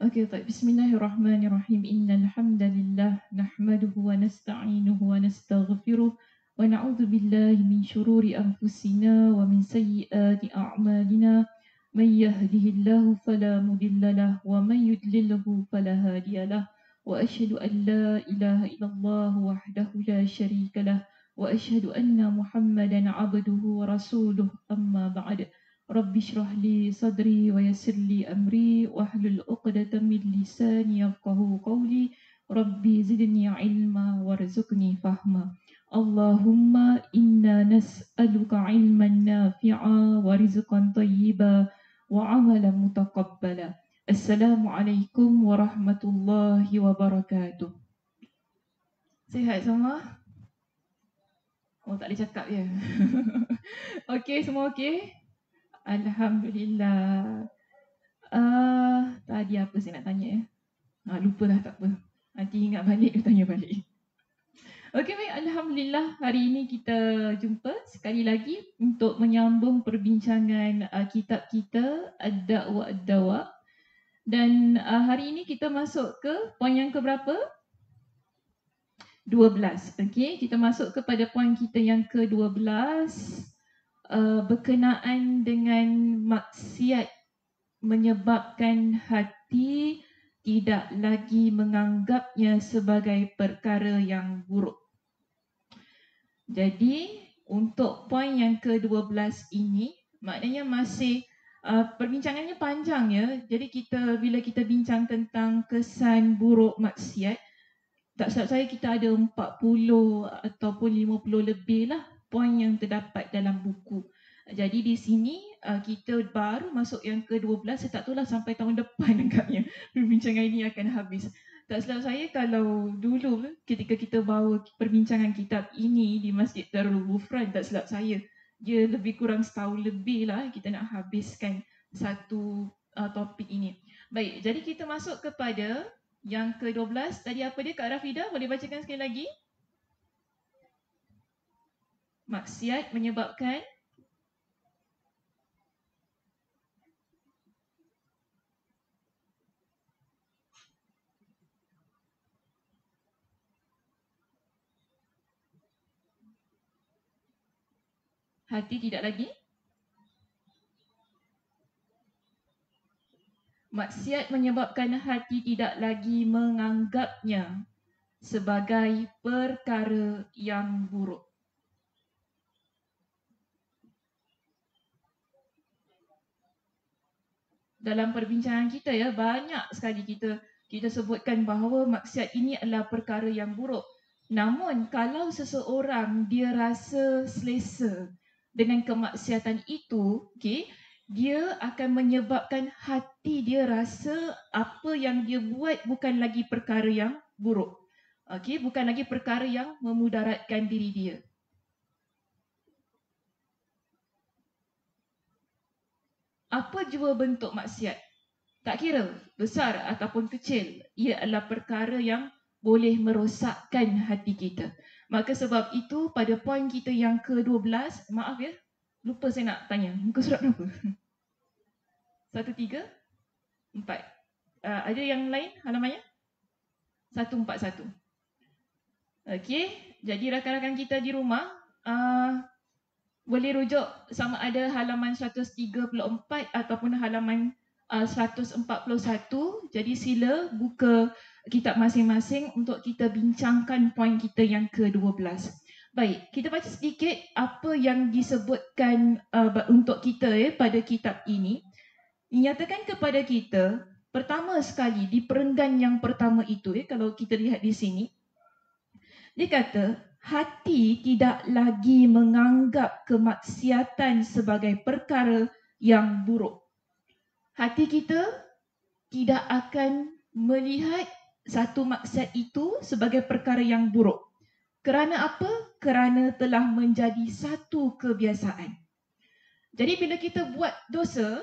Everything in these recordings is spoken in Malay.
Okey, baik. Bismillahirrahmanirrahim. Innal hamdalillah nahmaduhu wa nasta'inuhu wa nastaghfiruh wa na'udzu billahi min shururi anfusina wa min sayyiati a'malina. May yahdihillahu fala mudilla lahu wa may yudlilhu fala hadiya lahu. Wa asyhadu an la ilaha illallah wahdahu la syarika lahu wa asyhadu anna Muhammadan 'abduhu wa rasuluh. Amma ba'd. Rabbi shrah li sadri wa yassir li amri wahlul 'uqdatam min lisani yafqahu qawli. Rabbi zidni ilma warzuqni fahma. Allahumma inna nas'aluka ilman nafi'a wa rizqan thayyiba wa 'amalan mutaqabbala. Assalamualaikum warahmatullahi wabarakatuh. Sihat semua? Oh, tak boleh cakap ya. Okey, semua okey? Alhamdulillah. Tadi apa saya nak tanya ya? Lupa lah, tak apa. Nanti ingat balik, tanya balik. Okey, baik. Alhamdulillah, hari ini kita jumpa sekali lagi untuk menyambung perbincangan kitab kita Ad-Da'wa Ad-Dawa. Dan hari ini kita masuk ke poin yang keberapa? 12. Okey, kita masuk kepada poin kita yang ke-12. Berkenaan dengan maksiat menyebabkan hati tidak lagi menganggapnya sebagai perkara yang buruk. Jadi untuk poin yang ke-12 ini maknanya masih perbincangannya panjang ya. Jadi bila kita bincang tentang kesan buruk maksiat, tak silap saya kita ada 40 ataupun 50 lebih lah poin yang terdapat dalam buku. Jadi di sini kita baru masuk yang ke-12, saya tak tahulah sampai tahun depan agaknya perbincangan ini akan habis. Tak silap saya kalau dulu ketika kita bawa perbincangan kitab ini di Masjid Darul Ghufran, tak silap saya dia lebih kurang setahun lebih lah kita nak habiskan satu topik ini. Baik, jadi kita masuk kepada yang ke-12. Tadi apa dia Kak Rafidah? Boleh bacakan sekali lagi? Maksiat menyebabkan hati tidak lagi. Maksiat menyebabkan hati tidak lagi menganggapnya sebagai perkara yang buruk. Dalam perbincangan kita ya, banyak sekali kita sebutkan bahawa maksiat ini adalah perkara yang buruk. Namun kalau seseorang dia rasa selesa dengan kemaksiatan itu, okey, dia akan menyebabkan hati dia rasa apa yang dia buat bukan lagi perkara yang buruk. Okey, bukan lagi perkara yang memudaratkan diri dia. Apa jua bentuk maksiat, tak kira besar ataupun kecil, ia adalah perkara yang boleh merosakkan hati kita. Maka sebab itu pada poin kita yang ke-12, maaf ya, lupa saya nak tanya, muka surat berapa? 134. Ada yang lain halamannya? 141. Okey, jadi rakan-rakan kita di rumah boleh rujuk sama ada halaman 134 ataupun halaman 141. Jadi sila buka kitab masing-masing untuk kita bincangkan poin kita yang ke-12. Baik, kita baca sedikit apa yang disebutkan untuk kita pada kitab ini. Dinyatakan kepada kita, pertama sekali di perenggan yang pertama itu kalau kita lihat di sini, dia kata hati tidak lagi menganggap kemaksiatan sebagai perkara yang buruk. Hati kita tidak akan melihat satu maksiat itu sebagai perkara yang buruk. Kerana apa? Kerana telah menjadi satu kebiasaan. Jadi bila kita buat dosa,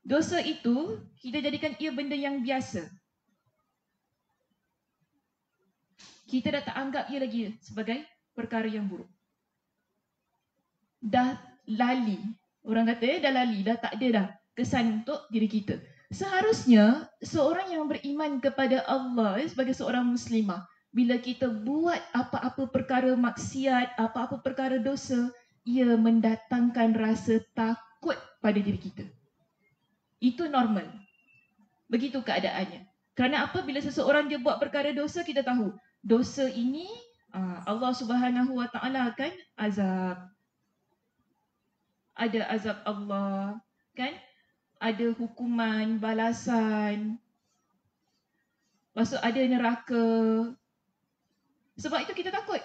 dosa itu kita jadikan ia benda yang biasa. Kita dah tak anggap ia lagi sebagai perkara yang buruk. Dah lali. Orang kata dah lali, dah tak ada dah. kesan untuk diri kita. Seharusnya seorang yang beriman kepada Allah sebagai seorang muslimah, bila kita buat apa-apa perkara maksiat, apa-apa perkara dosa, ia mendatangkan rasa takut pada diri kita. Itu normal. Begitu keadaannya. Kerana apa? Bila seseorang dia buat perkara dosa, kita tahu dosa ini Allah Subhanahu Wa Taala akan azab. Ada azab Allah, kan? Ada hukuman, balasan. Lepas tu ada neraka. Sebab itu kita takut.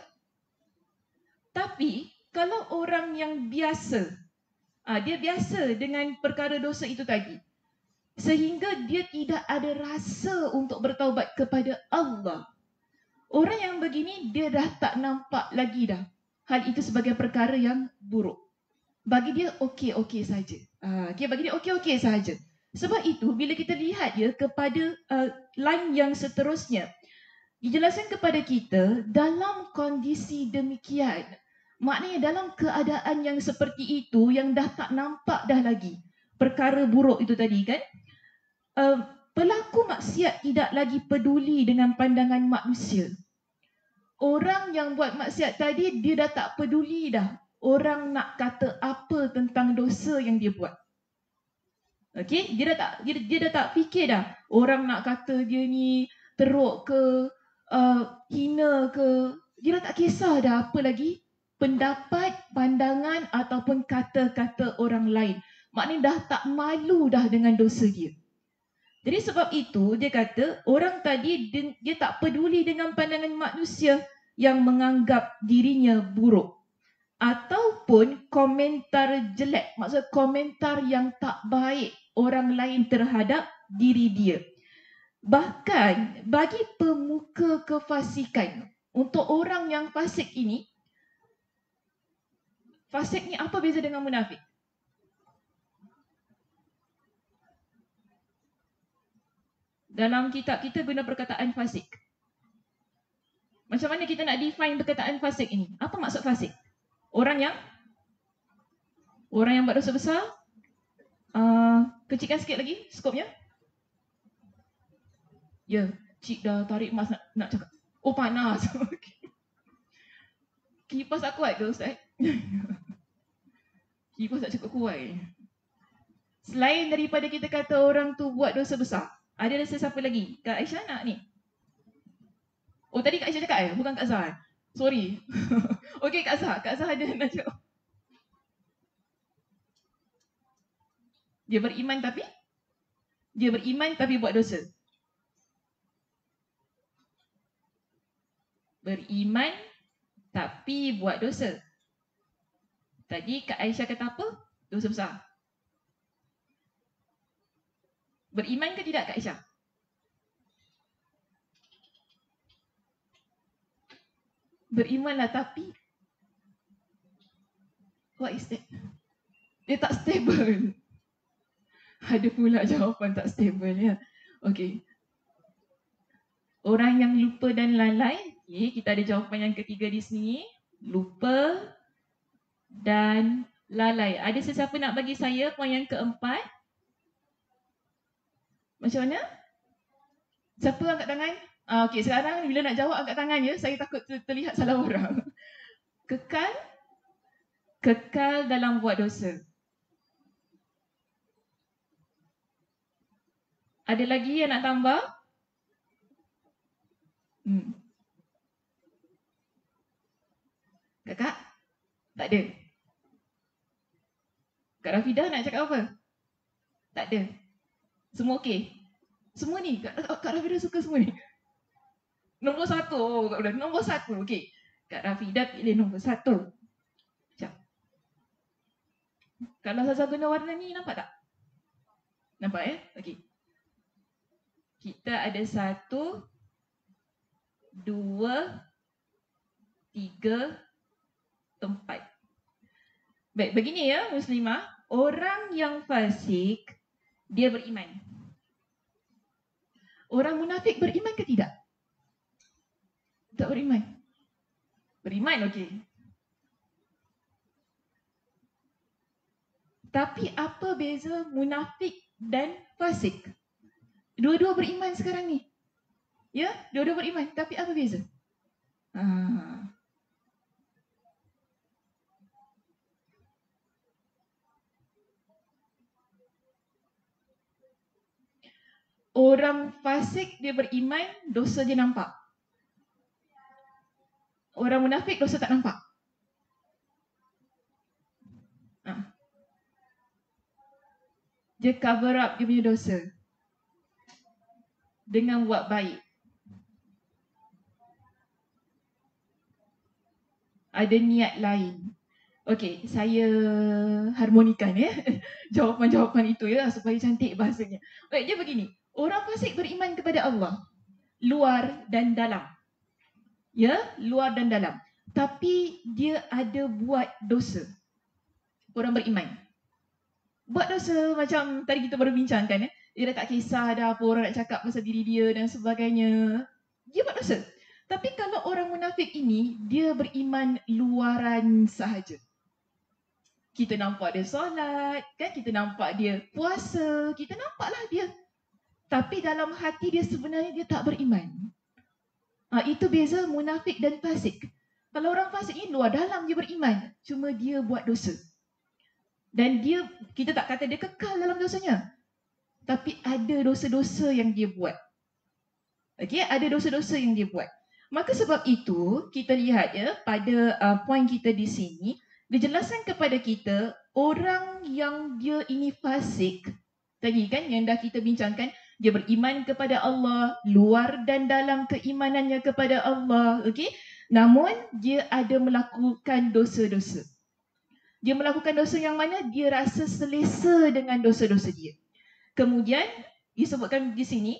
Tapi kalau orang yang biasa, dia biasa dengan perkara dosa itu tadi, sehingga dia tidak ada rasa untuk bertaubat kepada Allah. Orang yang begini, dia dah tak nampak lagi dah hal itu sebagai perkara yang buruk. Bagi dia okey-okey saja. Bagi dia okey-okey saja. Sebab itu bila kita lihat ya kepada line yang seterusnya, dijelaskan kepada kita dalam kondisi demikian, maknanya dalam keadaan yang seperti itu, yang dah tak nampak dah lagi perkara buruk itu tadi kan, pelaku maksiat tidak lagi peduli dengan pandangan manusia. Orang yang buat maksiat tadi, dia dah tak peduli dah orang nak kata apa tentang dosa yang dia buat. Okey, dia dah tak fikir dah orang nak kata dia ni teruk ke, hina ke. Dia dah tak kisah dah apa lagi pendapat, pandangan ataupun kata-kata orang lain. Maknanya dah tak malu dah dengan dosa dia. Jadi sebab itu dia kata orang tadi dia tak peduli dengan pandangan manusia yang menganggap dirinya buruk. Ataupun komentar jelek, maksud komentar yang tak baik orang lain terhadap diri dia. Bahkan bagi pemuka kefasikan, untuk orang yang fasik ini, fasik ni apa beza dengan munafik? Dalam kitab kita guna perkataan fasik. Macam mana kita nak define perkataan fasik ini? Apa maksud fasik? Orang yang buat dosa besar. Kecilkan sikit lagi skopnya. Ya, cik dah tarik mas nak cakap. Oh, panas. Kipas tak kuat ke Ustaz? Kipas tak cukup kuat. Selain daripada kita kata orang tu buat dosa besar, ada rasa siapa lagi? Kak Aisyah nak ni? Oh, tadi Kak Aisyah cakap bukan Kak Zah. Sorry. Okey, Kak Zah ada nak cakap. Dia beriman tapi buat dosa. Beriman tapi buat dosa. Tadi Kak Aisyah kata apa? Dosa besar. Beriman ke tidak Kak Aisyah? Berimanlah tapi what is that? Dia tak stable. Ada pula jawapan tak stable ya. Okey. Orang yang lupa dan lalai. Okay, kita ada jawapan yang ketiga di sini. Lupa dan lalai. Ada sesiapa nak bagi saya poin yang keempat? Macam mana? Siapa angkat tangan? Okey, sekarang bila nak jawab angkat tangan ya. Saya takut terlihat salah orang. Kekal dalam buat dosa. Ada lagi yang nak tambah? Kakak? Tak ada. Kak Rafidah nak cakap apa? Tak ada. Semua okey? Semua ni? Kak Rafidah suka semua ni? Nombor 1. Nombor 1. Okey. Kak Rafidah pilih nombor 1. Sekejap. Kalau Zaza guna warna ni, nampak tak? Nampak ya? Okey. Kita ada 1, 2, 3, 4. Baik, begini ya muslimah. Orang yang fasik, dia beriman. Orang munafik beriman ke tidak? Tak beriman. Beriman, okey. Tapi apa beza munafik dan fasik? Dua-dua beriman sekarang ni. Ya, dua-dua beriman. Tapi apa beza? Orang fasik dia beriman, dosa dia nampak. Orang munafik dosa tak nampak. Dia cover up dia punya dosa dengan buat baik. Ada niat lain. Okey, saya harmonikan ya jawapan-jawapan itu ya supaya cantik bahasanya. Baik, dia begini. Orang fasik beriman kepada Allah, luar dan dalam. Ya, luar dan dalam. Tapi dia ada buat dosa. Orang beriman buat dosa macam tadi kita baru bincangkan ya. Dia dah tak kisah dah apa orang nak cakap pasal diri dia dan sebagainya. Dia buat dosa. Tapi kalau orang munafik ini, dia beriman luaran sahaja. Kita nampak dia solat, kan? Kita nampak dia puasa, kita nampaklah dia. Tapi dalam hati dia sebenarnya dia tak beriman. Itu beza munafik dan fasik. Kalau orang fasik ni luar dalam dia beriman, cuma dia buat dosa. Dan dia, kita tak kata dia kekal dalam dosanya. Tapi ada dosa-dosa yang dia buat. Okey, ada dosa-dosa yang dia buat. Maka sebab itu, kita lihat ya pada poin kita di sini, dijelaskan kepada kita orang yang dia ini fasik. Tadi kan yang dah kita bincangkan, dia beriman kepada Allah, luar dan dalam keimanannya kepada Allah, okey? Namun dia ada melakukan dosa-dosa. Dia melakukan dosa yang mana dia rasa selesa dengan dosa-dosa dia. Kemudian disebutkan di sini,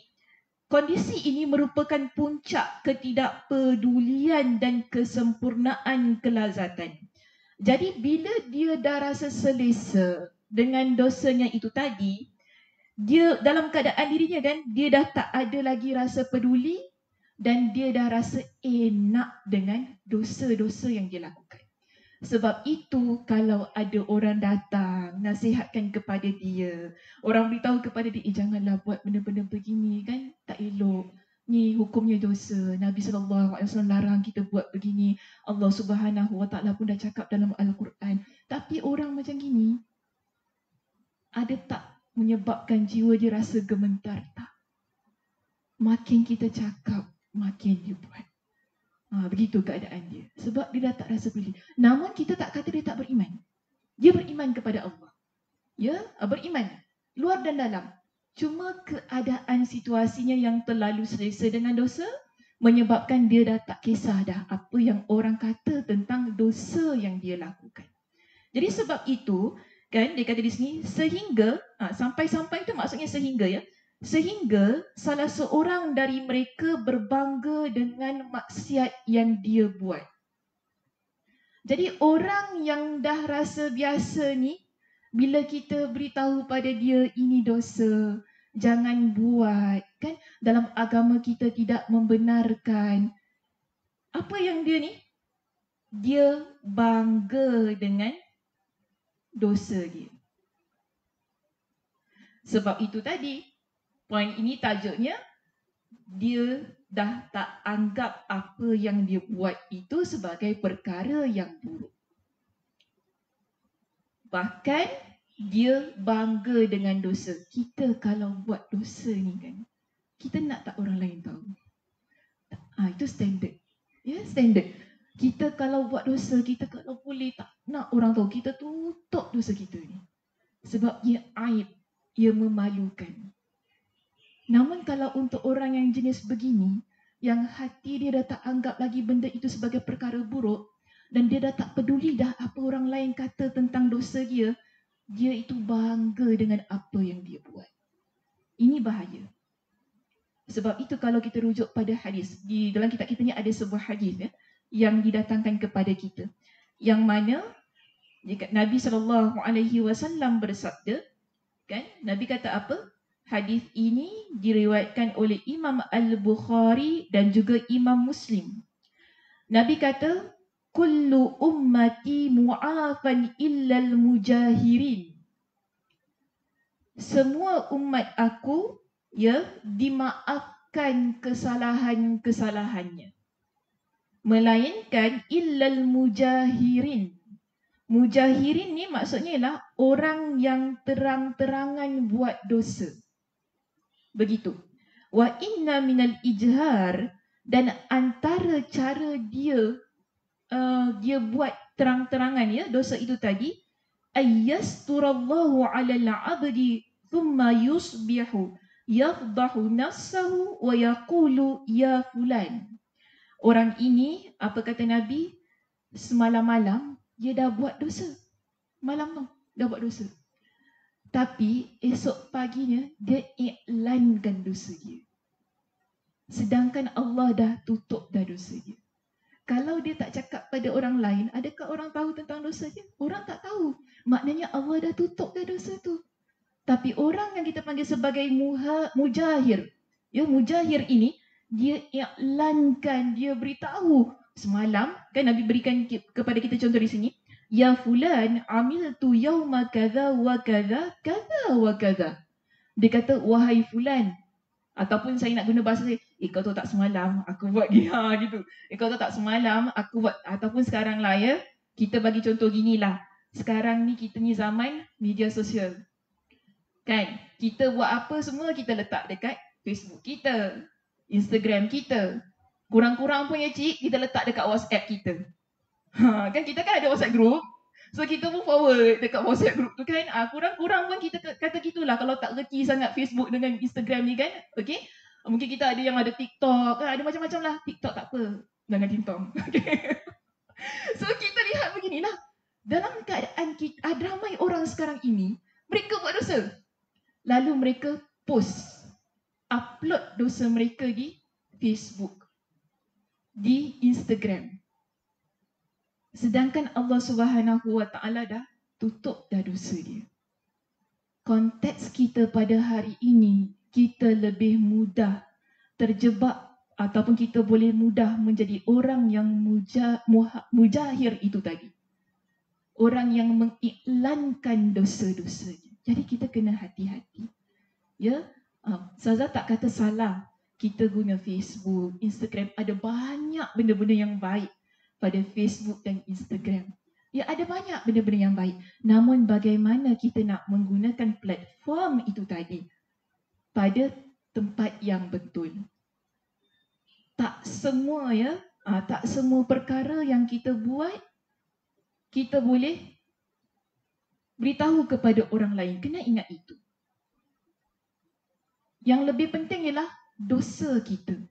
kondisi ini merupakan puncak ketidakpedulian dan kesempurnaan kelazatan. Jadi bila dia dah rasa selesa dengan dosanya itu tadi, dia dalam keadaan dirinya kan, dia dah tak ada lagi rasa peduli dan dia dah rasa enak dengan dosa-dosa yang dia lakukan. Sebab itu kalau ada orang datang nasihatkan kepada dia, orang beritahu kepada dia, janganlah buat benda-benda begini kan, tak elok. Ni hukumnya dosa. Nabi SAW larang kita buat begini. Allah Subhanahu Wa Taala pun dah cakap dalam Al-Quran. Tapi orang macam gini, ada tak menyebabkan jiwa dia rasa gemetar? Tak. Makin kita cakap, makin dia buat. Begitu keadaan dia. Sebab dia dah tak rasa peduli. Namun kita tak kata dia tak beriman. Dia beriman kepada Allah. Ya, beriman. Luar dan dalam. Cuma keadaan situasinya yang terlalu selesa dengan dosa menyebabkan dia dah tak kisah dah apa yang orang kata tentang dosa yang dia lakukan. Jadi sebab itu, kan dia kata di sini, sehingga, sampai-sampai itu maksudnya sehingga ya. Sehingga salah seorang dari mereka berbangga dengan maksiat yang dia buat. Jadi orang yang dah rasa biasa ni, bila kita beritahu pada dia ini dosa, jangan buat, kan? Dalam agama kita tidak membenarkan. Apa yang dia ni? Dia bangga dengan dosa dia. Sebab itu tadi, poin ini tajuknya, dia dah tak anggap apa yang dia buat itu sebagai perkara yang buruk. Bahkan dia bangga dengan dosa. Kita kalau buat dosa ni kan, kita nak tak orang lain tahu. Itu standard. Ya, standard. Kita kalau buat dosa, kita kalau boleh tak nak orang tahu. Kita tutup dosa kita ni. Sebab ia aib, ia memalukan. Namun kalau untuk orang yang jenis begini, yang hati dia dah tak anggap lagi benda itu sebagai perkara buruk, dan dia dah tak peduli dah apa orang lain kata tentang dosa dia, dia itu bangga dengan apa yang dia buat. Ini bahaya. Sebab itu kalau kita rujuk pada hadis, di dalam kitab kita ni ada sebuah hadis ya, yang didatangkan kepada kita, yang mana Nabi SAW bersabda, kan? Nabi kata apa? Hadis ini diriwayatkan oleh Imam Al-Bukhari dan juga Imam Muslim. Nabi kata, kullu ummati mu'afan illal mujahirin. semua umat aku ya dimaafkan kesalahan-kesalahannya, melainkan illal mujahirin. Mujahirin ni maksudnya ialah orang yang terang-terangan buat dosa. Begitu. Wa inna minal ijhar, dan antara cara dia buat terang-terangan ya dosa itu tadi, ayyasturallahu 'alal 'abdi thumma yusbihu yafdahu nafsahu wa yaqulu ya fulan. Orang ini, apa kata Nabi, semalam-malam dia dah buat dosa. Malam tu dah buat dosa. Tapi esok paginya dia iklankan dosa dia. Sedangkan Allah dah tutup dah dosa dia. Kalau dia tak cakap pada orang lain, adakah orang tahu tentang dosa dia? Orang tak tahu. Maknanya Allah dah tutup dah dosa tu. Tapi orang yang kita panggil sebagai mujahir, ya, mujahir ini dia iklankan, dia beritahu. Semalam kan Nabi berikan kepada kita contoh di sini, ya fulan amiltu yauma kadza wa kadza kadza wa kadza. Dia kata, wahai fulan, ataupun saya nak guna bahasa saya, kau tahu tak semalam aku buat gini gitu. Kau tahu tak semalam aku buat, ataupun sekarang lah ya, kita bagi contoh ginilah. Sekarang ni kita ni zaman media sosial. Kan? Kita buat apa semua kita letak dekat Facebook kita, Instagram kita. Kurang-kurang pun ya cik, kita letak dekat WhatsApp kita. Kan kita kan ada WhatsApp group. So kita pun forward dekat WhatsApp group tu kan. Kurang-kurang pun kita kata gitulah kalau tak reti sangat Facebook dengan Instagram ni kan. Okay. Mungkin kita ada yang ada TikTok, ada macam-macam lah. TikTok tak apa, jangan TikTok. Okay. So kita lihat beginilah. Dalam keadaan kita, ramai orang sekarang ini, mereka buat dosa. Lalu mereka post, upload dosa mereka di Facebook, di Instagram. Sedangkan Allah Subhanahu Wa Taala dah tutup dah dosa dia. Konteks kita pada hari ini, kita lebih mudah terjebak ataupun kita boleh mudah menjadi orang yang mujahir itu tadi. Orang yang mengiklankan dosa-dosanya. Jadi kita kena hati-hati. Ya, Saza tak kata salah. Kita guna Facebook, Instagram, ada banyak benda-benda yang baik pada Facebook dan Instagram. Ya, ada banyak benda-benda yang baik. Namun bagaimana kita nak menggunakan platform itu tadi pada tempat yang betul. Tak semua ya, tak semua perkara yang kita buat kita boleh beritahu kepada orang lain. Kena ingat itu. Yang lebih penting ialah dosa kita.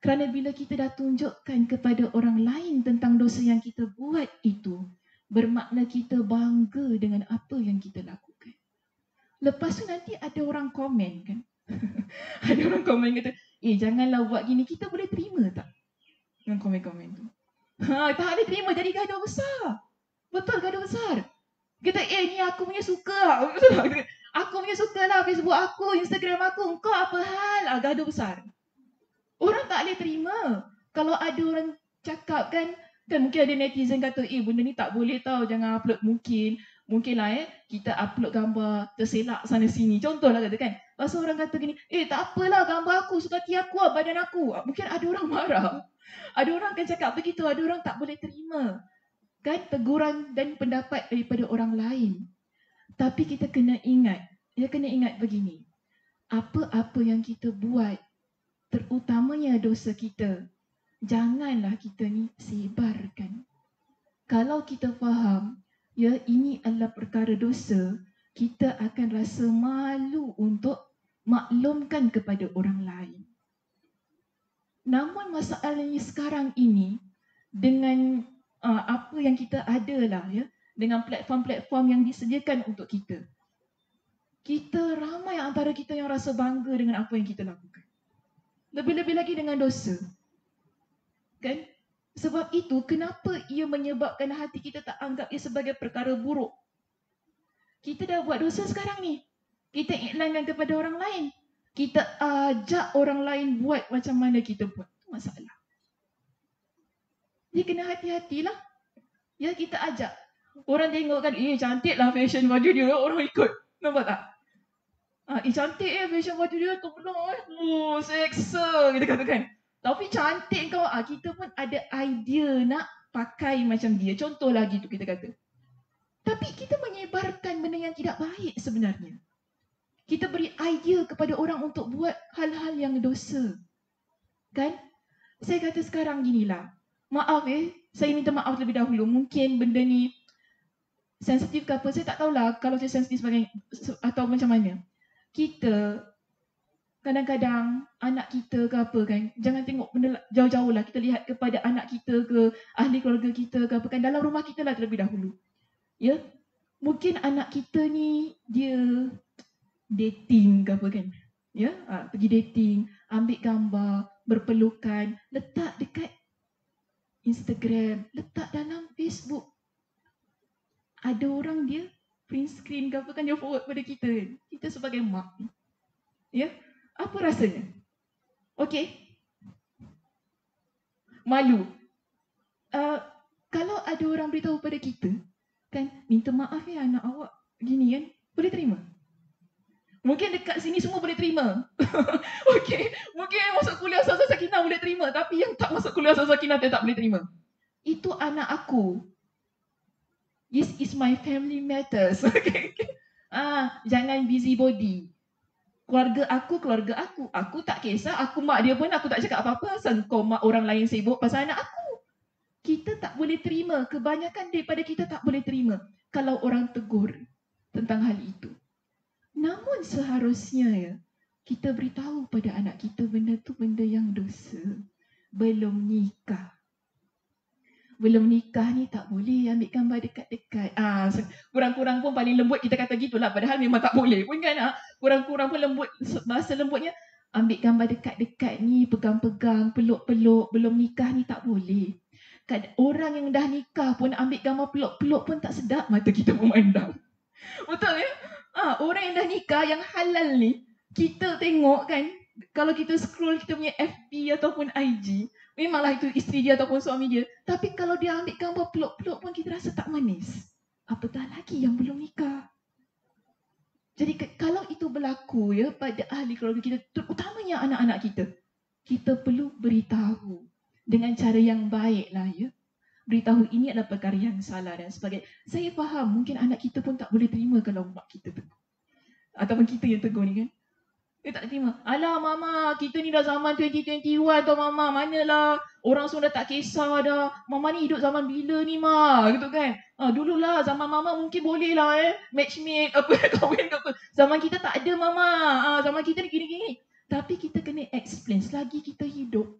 Kerana bila kita dah tunjukkan kepada orang lain tentang dosa yang kita buat itu, bermakna kita bangga dengan apa yang kita lakukan. Lepas tu nanti ada orang komen kan. Ada orang komen kata, janganlah buat gini, kita boleh terima tak? Dengan komen-komen tu. Tak boleh terima, jadi gaduh besar. Betul, gaduh besar. Kata, ni aku punya suka. Aku punya suka lah Facebook aku, Instagram aku. Engkau apa hal? Gaduh besar. Orang tak boleh terima. Kalau ada orang cakap kan mungkin ada netizen kata, benda ni tak boleh tau, jangan upload. Mungkinlah kita upload gambar terselak sana sini. Contohlah kata kan. Pasal orang kata gini, tak apalah gambar aku, suka hati aku, badan aku. Mungkin ada orang marah. Ada orang akan cakap begitu, ada orang tak boleh terima. Kan teguran dan pendapat daripada orang lain. Tapi kita kena ingat begini. Apa-apa yang kita buat, terutamanya dosa kita, janganlah kita ni sebarkan. Kalau kita faham, ini adalah perkara dosa, kita akan rasa malu untuk maklumkan kepada orang lain. Namun masalahnya sekarang ini, dengan apa yang kita ada lah dengan platform-platform yang disediakan untuk kita. Kita ramai antara kita yang rasa bangga dengan apa yang kita lakukan. Lebih-lebih lagi dengan dosa. Kan? Sebab itu, kenapa ia menyebabkan hati kita tak anggap ia sebagai perkara buruk? Kita dah buat dosa sekarang ni. Kita iklankan kepada orang lain. Kita ajak orang lain buat macam mana kita buat. Itu masalah. Dia kena hati-hatilah. Ya, kita ajak. Orang tengok kan, cantik lah fashion baju dia, orang ikut. Nampak tak? Cantik fashion baju dia, tolong seksa, kita katakan. Tapi cantik kau, kita pun ada idea nak pakai macam dia. Contoh lagi tu kita kata. Tapi kita menyebarkan benda yang tidak baik sebenarnya. Kita beri idea kepada orang untuk buat hal-hal yang dosa. Kan? Saya kata sekarang ginilah. Maaf saya minta maaf terlebih dahulu. Mungkin benda ni sensitif ke apa, saya tak tahulah kalau saya sensitif sebagai atau macam mana. Kita kadang-kadang anak kita ke apa kan, jangan tengok benda jauh-jauh lah, kita lihat kepada anak kita ke, ahli keluarga kita ke apa kan, dalam rumah kita lah terlebih dahulu. Ya, mungkin anak kita ni dia dating ke apa kan, ya, pergi dating, ambil gambar, berpelukan, letak dekat Instagram, letak dalam Facebook. Ada orang dia print screen ke apa kan, dia forward pada kita kan. Kita sebagai mak ni, ya, apa rasanya? Okey, malu. Kalau ada orang beritahu pada kita, kan, minta maaf anak awak gini kan, boleh terima? Mungkin dekat sini semua boleh terima. Okey, mungkin yang masuk kuliah Ustazah Sakinah boleh terima, tapi yang tak masuk kuliah Ustazah Sakinah dia tak boleh terima. Itu anak aku. This is my family matters. Okay. Jangan busybody. Keluarga aku. Aku tak kisah, aku mak dia pun aku tak cakap apa-apa. Asal kau mak orang lain sibuk pasal anak aku. Kita tak boleh terima. Kebanyakan daripada kita tak boleh terima kalau orang tegur tentang hal itu. Namun seharusnya kita beritahu pada anak kita benda tu benda yang dosa. Belum nikah. Belum nikah ni tak boleh ambil gambar dekat-dekat. Kurang-kurang pun paling lembut kita kata gitulah. Padahal memang tak boleh pun kan. Kurang-kurang pun lembut, bahasa lembutnya, ambil gambar dekat-dekat ni, pegang-pegang, peluk-peluk. Belum nikah ni tak boleh. Orang yang dah nikah pun ambil gambar peluk-peluk pun tak sedap mata kita memandang. Betul ya? Orang yang dah nikah, yang halal ni, kita tengok kan, kalau kita scroll kita punya FB ataupun IG, memanglah itu isteri dia ataupun suami dia. Tapi kalau dia ambil gambar peluk-peluk pun kita rasa tak manis. Apatah lagi yang belum nikah. Jadi kalau itu berlaku ya pada ahli keluarga kita, terutamanya anak-anak kita perlu beritahu dengan cara yang baiklah ya. Beritahu ini adalah perkara yang salah dan sebagainya. Saya faham mungkin anak kita pun tak boleh terima kalau mak kita tegur. Ataupun kita yang tegur ni kan. Dia tak terima. Alah mama, kita ni dah zaman 2021 tau mama. Manalah orang semua dah tak kisah dah. Mama ni hidup zaman bila ni ma? Gitu kan. Dululah zaman mama mungkin boleh lah matchmake apa kahwin ke apa. Zaman kita tak ada mama. Zaman kita ni gini-gini. Tapi kita kena explain selagi kita hidup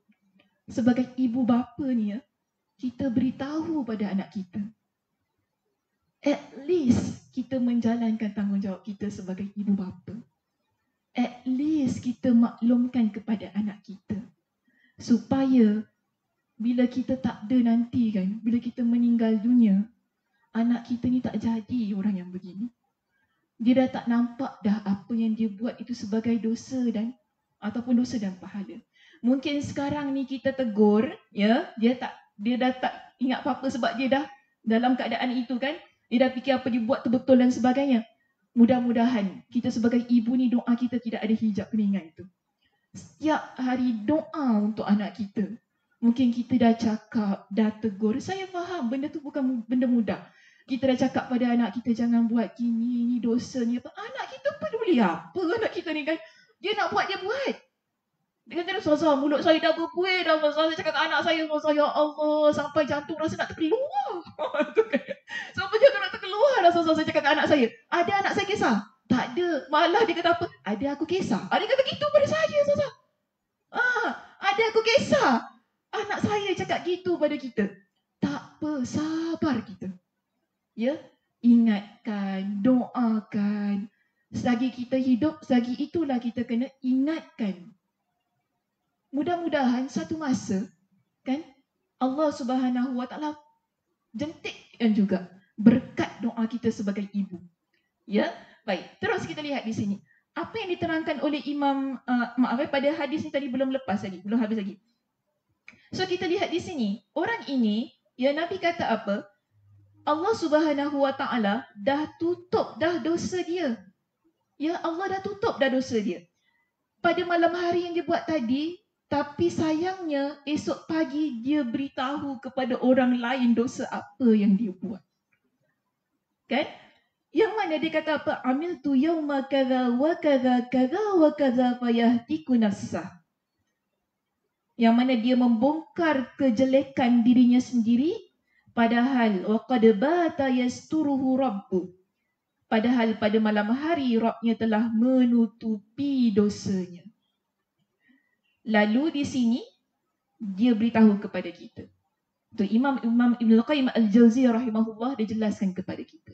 sebagai ibu bapa ni ya. Kita beritahu pada anak kita. At least kita menjalankan tanggungjawab kita sebagai ibu bapa. At least kita maklumkan kepada anak kita. Supaya bila kita tak ada nanti kan, bila kita meninggal dunia, anak kita ni tak jadi orang yang begini. Dia dah tak nampak dah apa yang dia buat itu sebagai dosa dan ataupun dosa dan pahala. Mungkin sekarang ni kita tegur, ya, dia dah tak ingat apa-apa sebab dia dah dalam keadaan itu kan. Dia dah fikir apa dia buat tu betul dan sebagainya. Mudah-mudahan kita sebagai ibu ni doa kita tidak ada hijab peningan itu. Setiap hari doa untuk anak kita. Mungkin kita dah cakap, dah tegur. Saya faham benda tu bukan benda mudah. Kita dah cakap pada anak kita jangan buat gini, ni dosa ni apa. Anak kita peduli apa anak kita ni kan. Dia nak buat, dia buat. Dia kata, Ustazah, mulut saya dah berbuih dah. Saya cakap ke anak saya, ya Allah, sampai jantung rasa nak terkeluar. Sampai jantung nak terkeluar dah. Saya cakap ke anak saya. Ada anak saya kisah? Tak ada. Malah dia kata apa? Ada aku kisah. Dia kata gitu pada saya, Ustazah. Ada aku kisah. Anak saya cakap gitu pada kita. Tak apa, sabar kita. Ya, ingatkan, doakan. Selagi kita hidup, selagi itulah kita kena ingatkan. Mudah-mudahan satu masa kan Allah Subhanahu Wa Taala jentikkan juga berkat doa kita sebagai ibu. Ya, baik. Terus kita lihat di sini. Apa yang diterangkan oleh Imam pada hadis ni tadi belum lepas lagi, belum habis lagi. So kita lihat di sini, orang ini ya Nabi kata apa? Allah Subhanahu Wa Taala dah tutup dah dosa dia. Ya, Allah dah tutup dah dosa dia. Pada malam hari yang dia buat tadi, tapi sayangnya esok pagi dia beritahu kepada orang lain dosa apa yang dia buat. Kan? Yang mana dia kata apa? Amiltu yauma kadza wa kadza kadza wa kadza fayahtiku nafsah. Yang mana dia membongkar kejelekan dirinya sendiri, padahal waqad bata yasturuhu rabbu. Padahal pada malam hari Rabbnya telah menutupi dosanya. Lalu di sini dia beritahu kepada kita. Tu Imam Ibn Qayyim Al-Jauziyah rahimahullah dia jelaskan kepada kita.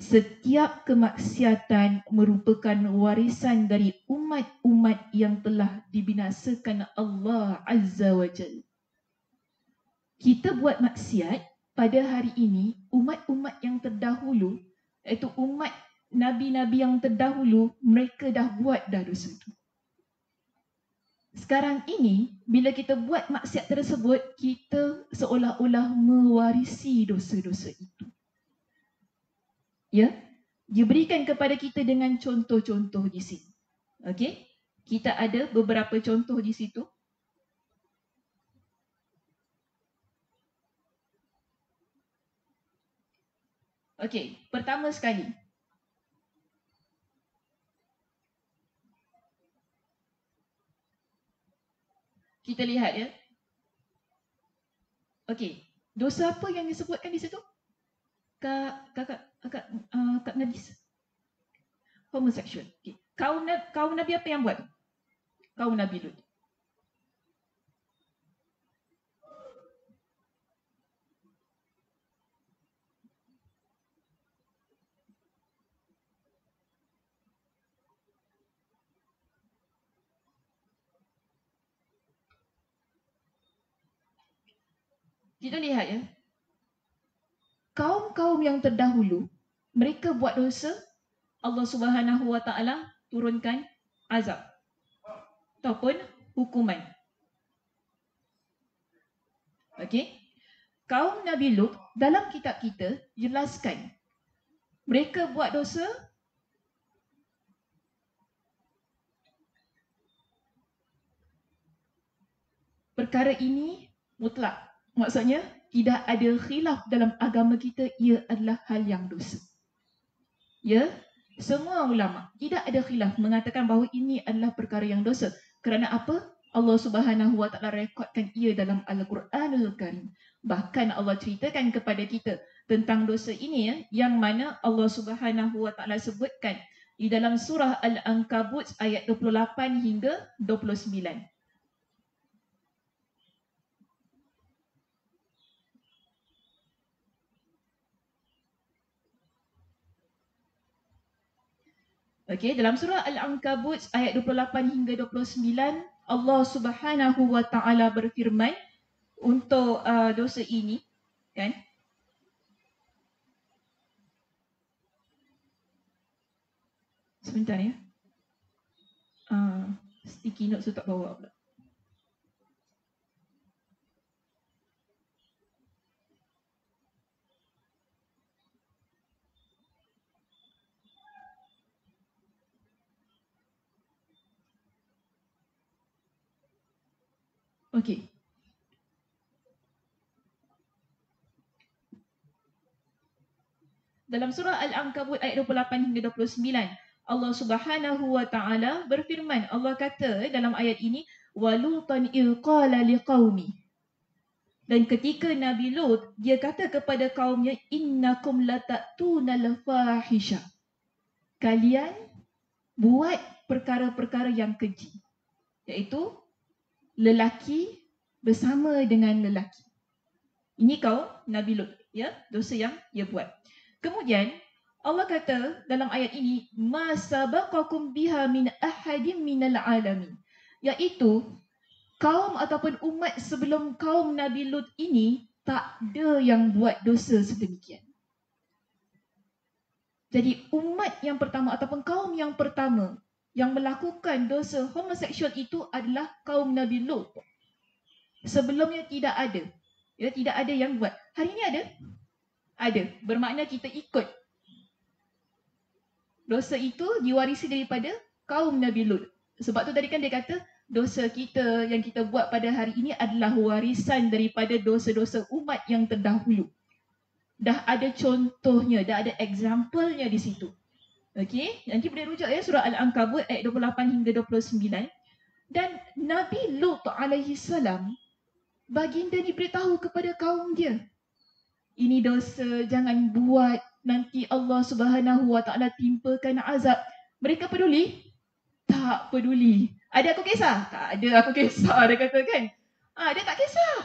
Setiap kemaksiatan merupakan warisan dari umat-umat yang telah dibinasakan Allah Azza wa Jalla. Kita buat maksiat pada hari ini, umat-umat yang terdahulu, iaitu umat Nabi-Nabi yang terdahulu, mereka dah buat dah dosa itu. Sekarang ini, bila kita buat maksiat tersebut, kita seolah-olah mewarisi dosa-dosa itu. Ya, diberikan kepada kita dengan contoh-contoh di sini. Okey, kita ada beberapa contoh di situ. Okey, pertama sekali. Kita lihat ya. Okey, dosa apa yang disebutkan di situ? Kak Nadis. Homosexual. Okay. Kaum Nabi apa yang buat? Kaum Nabi Lut. Kita lihat ya. Kaum-kaum yang terdahulu, mereka buat dosa, Allah Subhanahu wa taala turunkan azab ataupun hukuman. Okey. Kaum Nabi Lut dalam kitab kita jelaskan mereka buat dosa perkara ini mutlak. Maksudnya tidak ada khilaf dalam agama kita, ia adalah hal yang dosa. Ya, semua ulama tidak ada khilaf mengatakan bahawa ini adalah perkara yang dosa. Kerana apa? Allah Subhanahu wa taala rekodkan ia dalam Al-Quranul Karim. Bahkan Allah ceritakan kepada kita tentang dosa ini ya, yang mana Allah Subhanahu wa taala sebutkan di dalam surah Al-Ankabut ayat 28 hingga 29. Okey, dalam surah Al-Ankabut ayat 28 hingga 29, Allah Subhanahu wa taala berfirman untuk dosa ini, kan? Sebentar ya. Sticky notes tu tak bawa pula. Okey. Dalam surah Al-Ankabut ayat 28 hingga 29, Allah Subhanahu wa taala berfirman, Allah kata dalam ayat ini, walutan ilqala liqaumi. Dan ketika Nabi Lut, dia kata kepada kaumnya, innakum latatuna fahisha. Kalian buat perkara-perkara yang keji, iaitu lelaki bersama dengan lelaki. Ini kaum Nabi Lut, ya, dosa yang dia buat. Kemudian Allah kata dalam ayat ini, ma sabaqakum biha min ahadin minal alamin, iaitu kaum ataupun umat sebelum kaum Nabi Lut ini tak ada yang buat dosa sedemikian. Jadi umat yang pertama ataupun kaum yang pertama yang melakukan dosa homoseksual itu adalah kaum Nabi Lut. Sebelumnya tidak ada. Ya, tidak ada yang buat. Hari ini ada? Ada. Bermakna kita ikut. Dosa itu diwarisi daripada kaum Nabi Lut. Sebab tu tadi kan dia kata dosa kita yang kita buat pada hari ini adalah warisan daripada dosa-dosa umat yang terdahulu. Dah ada contohnya, dah ada example-nya di situ. Okey, nanti boleh rujuk ya surah Al-Ankabut ayat 28 hingga 29. Dan Nabi Lut alaihi salam, baginda ni beritahu kepada kaum dia, ini dosa, jangan buat, nanti Allah Subhanahu Wa Taala timpakan azab. Mereka peduli? Tak peduli. Ada aku kisah? Tak ada aku kisah, dia kata kan. Dia tak kisah.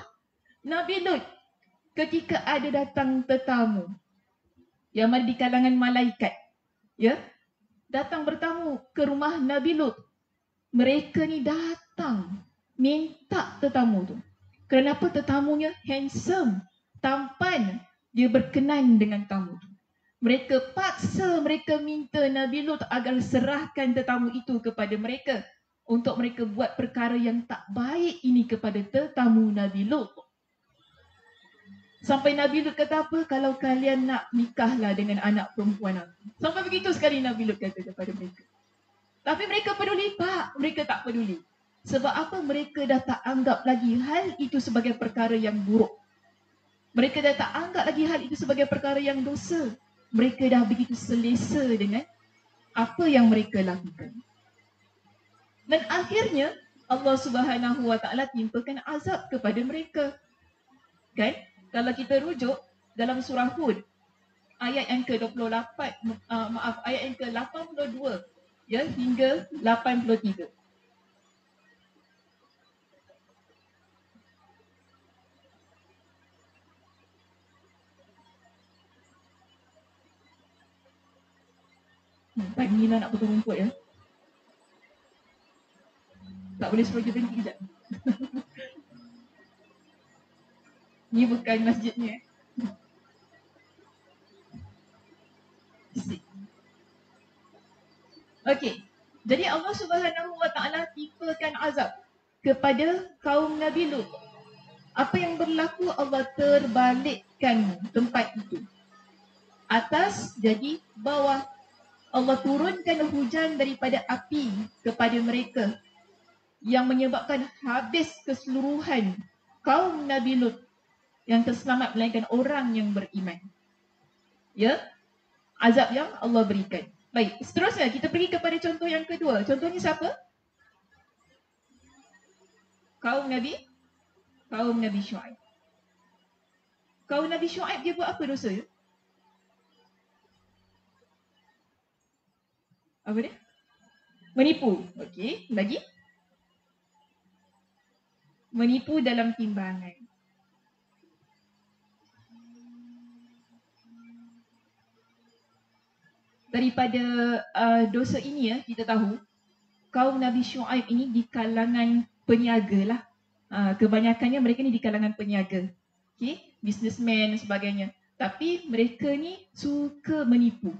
Nabi Lut ketika ada datang tetamu yang mana di kalangan malaikat, ya, datang bertamu ke rumah Nabi Lut. Mereka ni datang minta tetamu tu. Kenapa tetamunya handsome, tampan, dia berkenan dengan tamu tu. Mereka paksa, mereka minta Nabi Lut agar serahkan tetamu itu kepada mereka untuk mereka buat perkara yang tak baik ini kepada tetamu Nabi Lut. Sampai Nabi Lut kata apa? Kalau kalian nak, nikahlah dengan anak perempuan aku. Sampai begitu sekali Nabi Lut kata kepada mereka. Tapi mereka peduli tak? Mereka tak peduli. Sebab apa? Mereka dah tak anggap lagi hal itu sebagai perkara yang buruk. Mereka dah tak anggap lagi hal itu sebagai perkara yang dosa. Mereka dah begitu selesa dengan apa yang mereka lakukan. Dan akhirnya Allah Subhanahu Wa Taala timpakan azab kepada mereka. Kan? Kalau kita rujuk dalam surah Hud ayat yang ke-28, ayat yang ke-82 ya hingga 83. Pagi lah nak potong rumput ya. Tak boleh suruh dia berhenti kejap. Ni bukan masjidnya. Okey. Jadi Allah Subhanahu Wa Taala timpakan azab kepada kaum Nabi Lut. Apa yang berlaku? Allah terbalikkan tempat itu. Atas jadi bawah. Allah turunkan hujan daripada api kepada mereka yang menyebabkan habis keseluruhan kaum Nabi Lut. Yang terselamat melainkan orang yang beriman. Ya, azab yang Allah berikan. Baik, seterusnya kita pergi kepada contoh yang kedua. Contohnya siapa? Kaum Nabi Shu'aib. Kaum Nabi Shu'aib dia buat apa dosa? Apa dia? Menipu. Okey, lagi? Menipu dalam timbangan. Daripada dosa ini ya, kita tahu kaum Nabi Shu'aib ini di kalangan peniaga lah. Kebanyakannya mereka ni di kalangan peniaga. Okay? Businessman dan sebagainya. Tapi mereka ni suka menipu.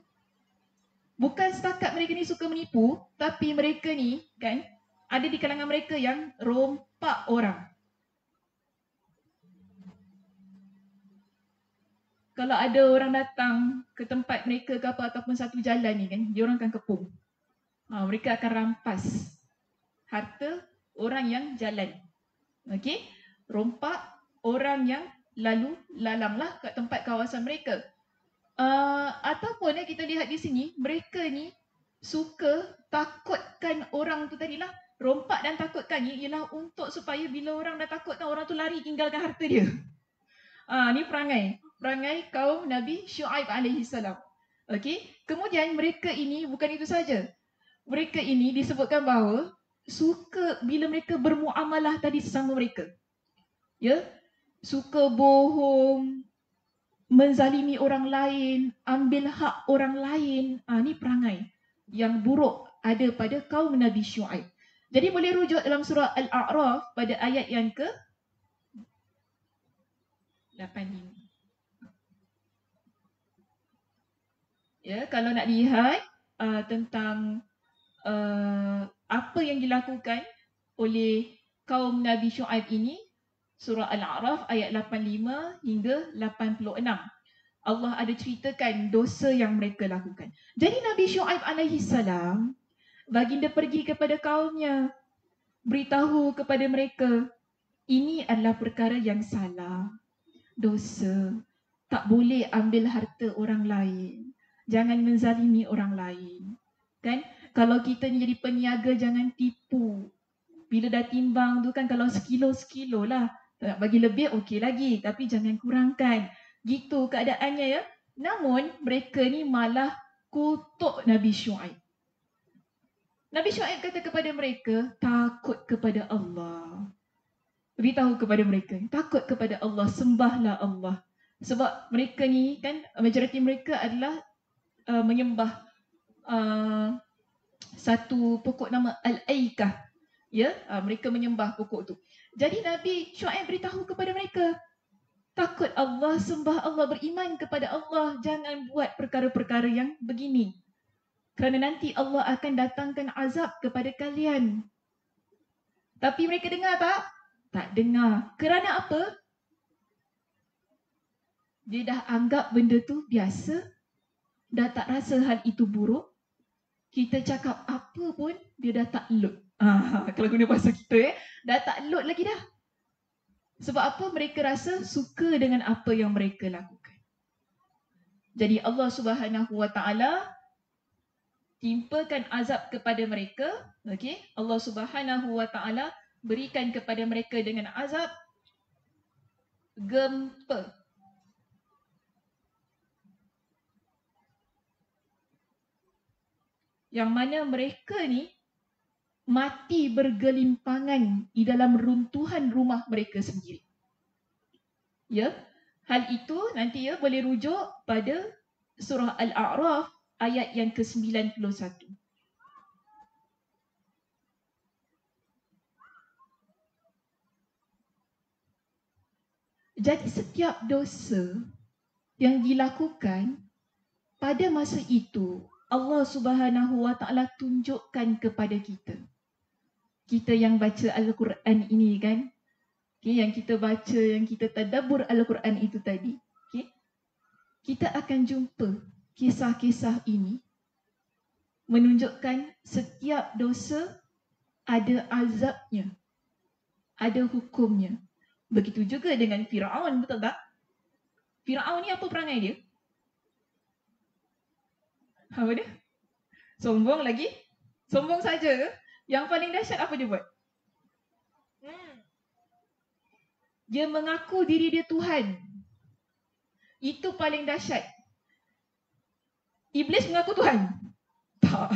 Bukan setakat mereka ni suka menipu, tapi mereka ni kan ada di kalangan mereka yang rompak orang. Kalau ada orang datang ke tempat mereka ke apa ataupun satu jalan ni kan, dia orang akan kepung. Mereka akan rampas harta orang yang jalan. Okey, rompak orang yang lalu lalanglah kat tempat kawasan mereka. Ataupun kita lihat di sini, mereka ni suka takutkan orang tu tadilah. Rompak dan takutkan ni ialah untuk supaya bila orang dah takutkan, orang tu lari tinggalkan harta dia. Ni perangai kaum Nabi Shu'aib alaihi salam. Okey, kemudian mereka ini bukan itu saja. Mereka ini disebutkan bahawa suka bila mereka bermuamalah tadi sesama mereka. Ya, suka bohong, menzalimi orang lain, ambil hak orang lain. Ni perangai yang buruk ada pada kaum Nabi Shu'aib. Jadi boleh rujuk dalam surah Al-A'raf pada ayat yang ke 85. Ya, kalau nak lihat tentang apa yang dilakukan oleh kaum Nabi Shu'aib ini, surah Al-A'raf ayat 85 hingga 86. Allah ada ceritakan dosa yang mereka lakukan. Jadi Nabi Syuaib alaihi salam, baginda pergi kepada kaumnya, beritahu kepada mereka, ini adalah perkara yang salah, dosa. Tak boleh ambil harta orang lain. Jangan menzalimi orang lain. Kan? Kalau kita ni jadi peniaga, jangan tipu. Bila dah timbang tu kan, kalau sekilo lah. Tak bagi lebih okey lagi, tapi jangan kurangkan. Gitu keadaannya ya. Namun mereka ni malah kutuk Nabi Syuaib. Nabi Syuaib kata kepada mereka, takut kepada Allah. Beritahu kepada mereka, takut kepada Allah, sembahlah Allah. Sebab mereka ni kan, majoriti mereka adalah menyembah satu pokok nama Al-Aikah. Ya, mereka menyembah pokok tu. Jadi Nabi Syuaib beritahu kepada mereka, takut Allah, sembah Allah, beriman kepada Allah, jangan buat perkara-perkara yang begini. Kerana nanti Allah akan datangkan azab kepada kalian. Tapi mereka dengar tak? Tak dengar. Kerana apa? Dia dah anggap benda tu biasa, dah tak rasa hal itu buruk. Kita cakap apa pun, dia dah tak load. Kalau guna bahasa kita dah tak load lagi dah. Sebab apa? Mereka rasa suka dengan apa yang mereka lakukan. Jadi Allah Subhanahu Wa Taala timpakan azab kepada mereka. Okey, Allah Subhanahu Wa Taala berikan kepada mereka dengan azab gempa. Yang mana mereka ni mati bergelimpangan di dalam runtuhan rumah mereka sendiri. Ya, hal itu nanti ya boleh rujuk pada surah Al-A'raf ayat yang ke-91. Jadi setiap dosa yang dilakukan pada masa itu, Allah Subhanahu Wa Taala tunjukkan kepada kita. Kita yang baca Al-Quran ini kan, okay, yang kita baca, yang kita tadabbur Al-Quran itu tadi, okay, kita akan jumpa kisah-kisah ini menunjukkan setiap dosa ada azabnya, ada hukumnya. Begitu juga dengan Firaun, betul tak? Firaun ni apa perangai dia? Apa dia? Sombong lagi? Sombong saja ke? Yang paling dahsyat apa dia buat? Dia mengaku diri dia Tuhan. Itu paling dahsyat. Iblis mengaku Tuhan? Tak.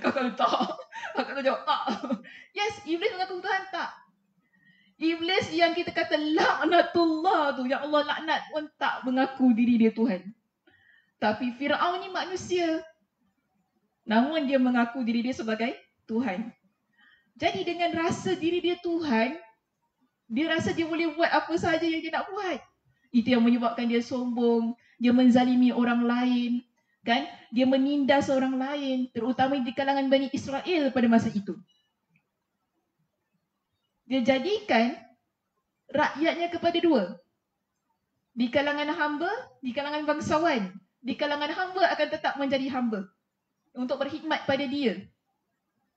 Kakak tak. Kakak jawab tak. Yes, Iblis mengaku Tuhan tak. Iblis yang kita kata laknatullah tu, yang Allah laknat pun tak mengaku diri dia Tuhan. Tapi Firaun ni manusia, namun dia mengaku diri dia sebagai Tuhan. Jadi dengan rasa diri dia Tuhan, dia rasa dia boleh buat apa sahaja yang dia nak buat. Itu yang menyebabkan dia sombong, dia menzalimi orang lain, kan? Dia menindas orang lain, terutama di kalangan Bani Israel pada masa itu. Dia jadikan rakyatnya kepada dua. Di kalangan hamba, di kalangan bangsawan. Di kalangan hamba akan tetap menjadi hamba untuk berkhidmat pada dia.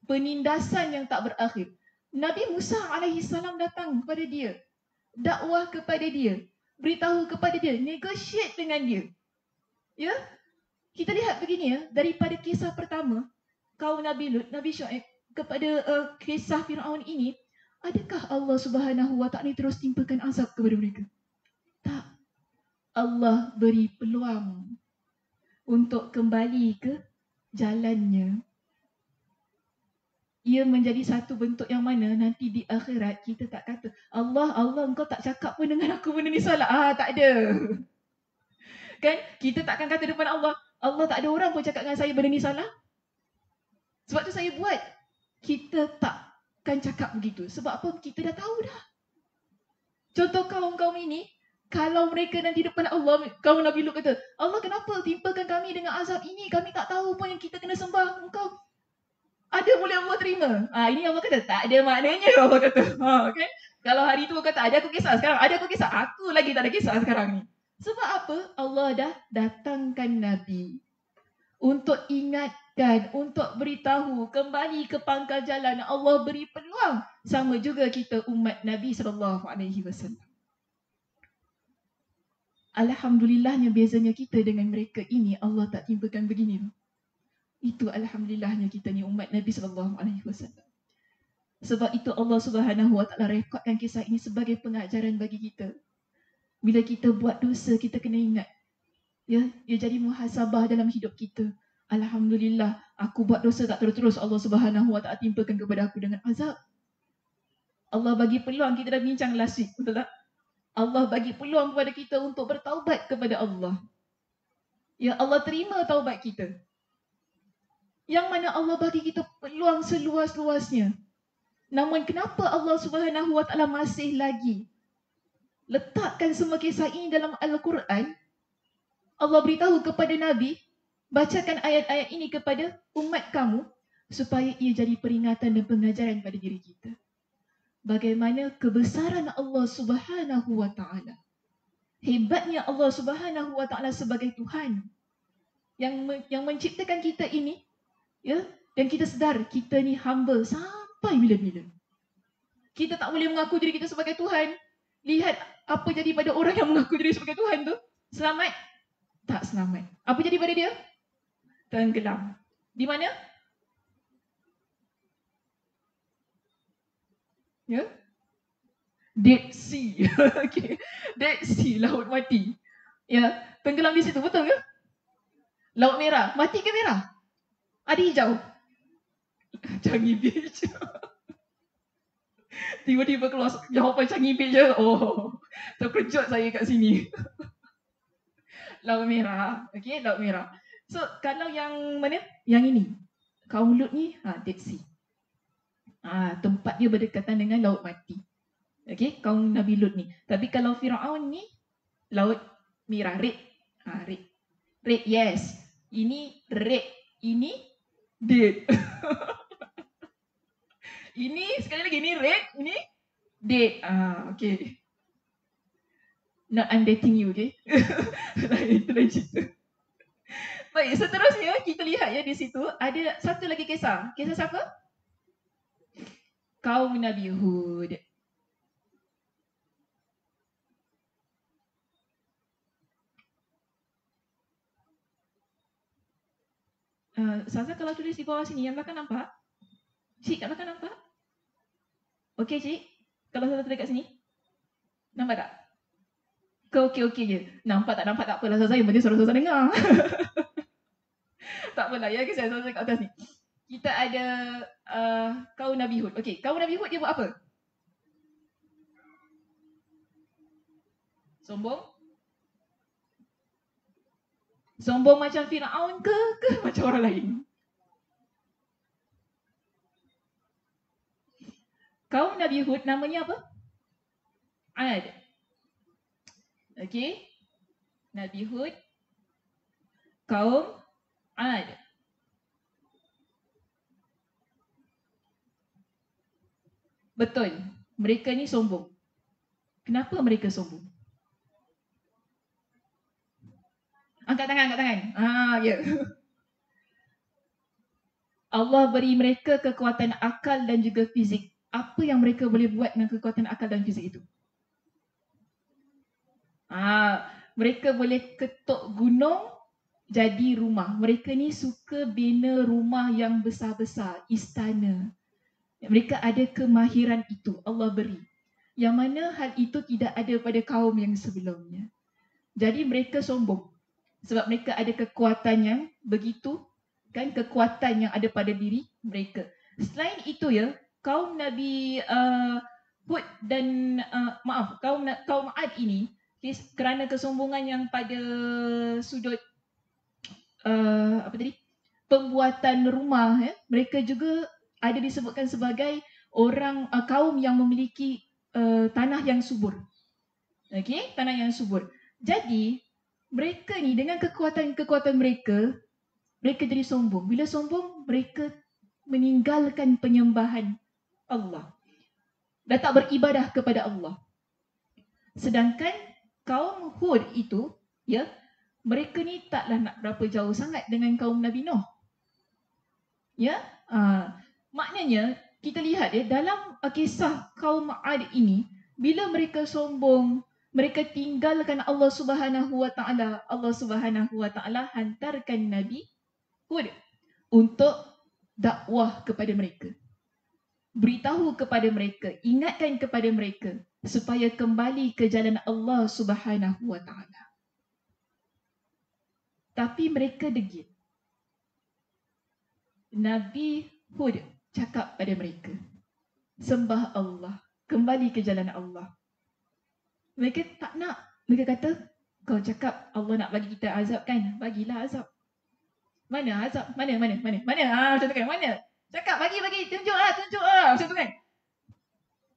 Penindasan yang tak berakhir. Nabi Musa AS datang kepada dia, dakwah kepada dia, beritahu kepada dia, negotiate dengan dia. Ya, kita lihat begini ya, daripada kisah pertama kaum Nabi Lut, Nabi Syuaib kepada kisah Firaun ini, adakah Allah Subhanahu Wa Taala terus timpakan azab kepada mereka? Tak. Allah beri peluang untuk kembali ke jalannya. Ia menjadi satu bentuk yang mana nanti di akhirat kita tak kata, Allah, engkau tak cakap pun dengan aku benda ni salah. Tak ada. Kan? Kita takkan kata depan Allah, Allah tak ada orang pun cakap dengan saya benda ni salah. Sebab tu saya buat. Kita takkan cakap begitu. Sebab apa? Kita dah tahu dah. Contoh kaum-kaum ini, kalau mereka nanti depan Allah, kaum Nabi Lut kata, Allah kenapa timpakan kami dengan azab ini? Kami tak tahu pun yang kita kena sembah engkau. Ada boleh Allah terima? Ini Allah kata, tak ada maknanya Allah kata. Okay? Kalau hari tu kata, ada aku kisah, sekarang ada aku kisah. Aku lagi tak ada kisah sekarang ni. Sebab apa? Allah dah datangkan Nabi untuk ingatkan, untuk beritahu, kembali ke pangkal jalan. Allah beri peluang. Sama juga kita umat Nabi SAW. Alhamdulillahnya bezanya kita dengan mereka ini, Allah tak timpakan begini. Itu alhamdulillahnya kita ni umat Nabi SAW. Sebab itu Allah Subhanahu Wa Taala rekodkan kisah ini sebagai pengajaran bagi kita. Bila kita buat dosa, kita kena ingat. Ya, dia jadi muhasabah dalam hidup kita. Alhamdulillah, aku buat dosa tak terus-terus, Allah Subhanahu Wa Taala timpakan kepada aku dengan azab. Allah bagi peluang, kita dah bincang last week, betul tak? Allah bagi peluang kepada kita untuk bertaubat kepada Allah. Ya, Allah terima taubat kita. Yang mana Allah bagi kita peluang seluas-luasnya. Namun kenapa Allah Subhanahu Wa Taala masih lagi letakkan semua kisah ini dalam Al-Quran? Allah beritahu kepada Nabi, bacakan ayat-ayat ini kepada umat kamu supaya ia jadi peringatan dan pengajaran pada diri kita. Bagaimana kebesaran Allah Subhanahu Wa Taala. Hebatnya Allah Subhanahu Wa Taala sebagai Tuhan yang menciptakan kita ini, ya, dan kita sedar kita ni humble sampai bila-bila. Kita tak boleh mengaku diri kita sebagai Tuhan. Lihat apa jadi pada orang yang mengaku diri sebagai Tuhan tu. Selamat? Tak selamat. Apa jadi pada dia? Tenggelam. Di mana? Ya? Dead Sea. Okay. Dead Sea, laut mati. Ya, tenggelam di situ, betul ke? Laut Merah, mati ke merah? Ada hijau. Changi Beach. Tiba-tiba keluar jawapan Changi Beach je. Oh, terkejut saya kat sini. Laut Merah. Okay, Laut Merah. So, kalau yang mana? Yang ini. Kaum Lut ni, Dead Sea. Tempat dia berdekatan dengan Laut Mati. Okay, kaum Nabi Lut ni. Tapi kalau Firaun ni, Laut Merah. Red. Red. Red, yes. Ini red. Ini dead. Ini sekali lagi, ini red, ini dead. Okay. Not I'm dating you, okay? Itu lain cerita. Baik, seterusnya kita lihat ya di situ ada satu lagi kisah. Kisah siapa? Kaum Nabi Hud. Saza kalau tulis di bawah sini, yang belakang nampak? Cik, kat belakang nampak? Okey, Cik. Kalau Saza tulis kat sini. Nampak tak? Kau okey je. Nampak tak apalah Saza, yang penting suara Saza dengar. Tak apalah ya, saya Saza kat atas ni. Kita ada kaum Nabi Hud. Okey, kaum Nabi Hud dia buat apa? Sombong? Sombong macam Firaun ke macam orang lain? Kaum Nabi Hud namanya apa? Ad. Okey. Nabi Hud. Kaum Ad. Betul. Mereka ni sombong. Kenapa mereka sombong? Angkat tangan. Ya. Allah beri mereka kekuatan akal dan juga fizik. Apa yang mereka boleh buat dengan kekuatan akal dan fizik itu? Mereka boleh ketuk gunung jadi rumah. Mereka ni suka bina rumah yang besar-besar, istana. Mereka ada kemahiran itu, Allah beri. Yang mana hal itu tidak ada pada kaum yang sebelumnya. Jadi mereka sombong. Sebab mereka ada kekuatan yang begitu, kan, kekuatan yang ada pada diri mereka. Selain itu ya, kaum Nabi Hud dan kaum Ad ini, kerana kesombongan yang pada sudut pembuatan rumah, mereka juga ada disebutkan sebagai orang kaum yang memiliki tanah yang subur. Okey, tanah yang subur. Jadi mereka ni dengan kekuatan mereka jadi sombong. Bila sombong, mereka meninggalkan penyembahan Allah. Dah tak beribadah kepada Allah. Sedangkan kaum Hud itu, ya, mereka ni taklah nak berapa jauh sangat dengan kaum Nabi Nuh. Ya, maknanya kita lihat ya, dalam kisah kaum Ad ini, bila mereka sombong, mereka tinggalkan Allah Subhanahu Wa Taala, Allah Subhanahu Wa Taala hantarkan Nabi Hud untuk dakwah kepada mereka. Beritahu kepada mereka, ingatkan kepada mereka supaya kembali ke jalan Allah Subhanahu Wa Taala. Tapi mereka degil. Nabi Hud cakap pada mereka, sembah Allah, kembali ke jalan Allah. Mereka tak nak. Mereka kata, kau cakap Allah nak bagi kita azab kan? Bagilah azab. Mana azab? Mana? Macam tu kan? Mana? Cakap bagi, tunjuk lah, macam tu kan?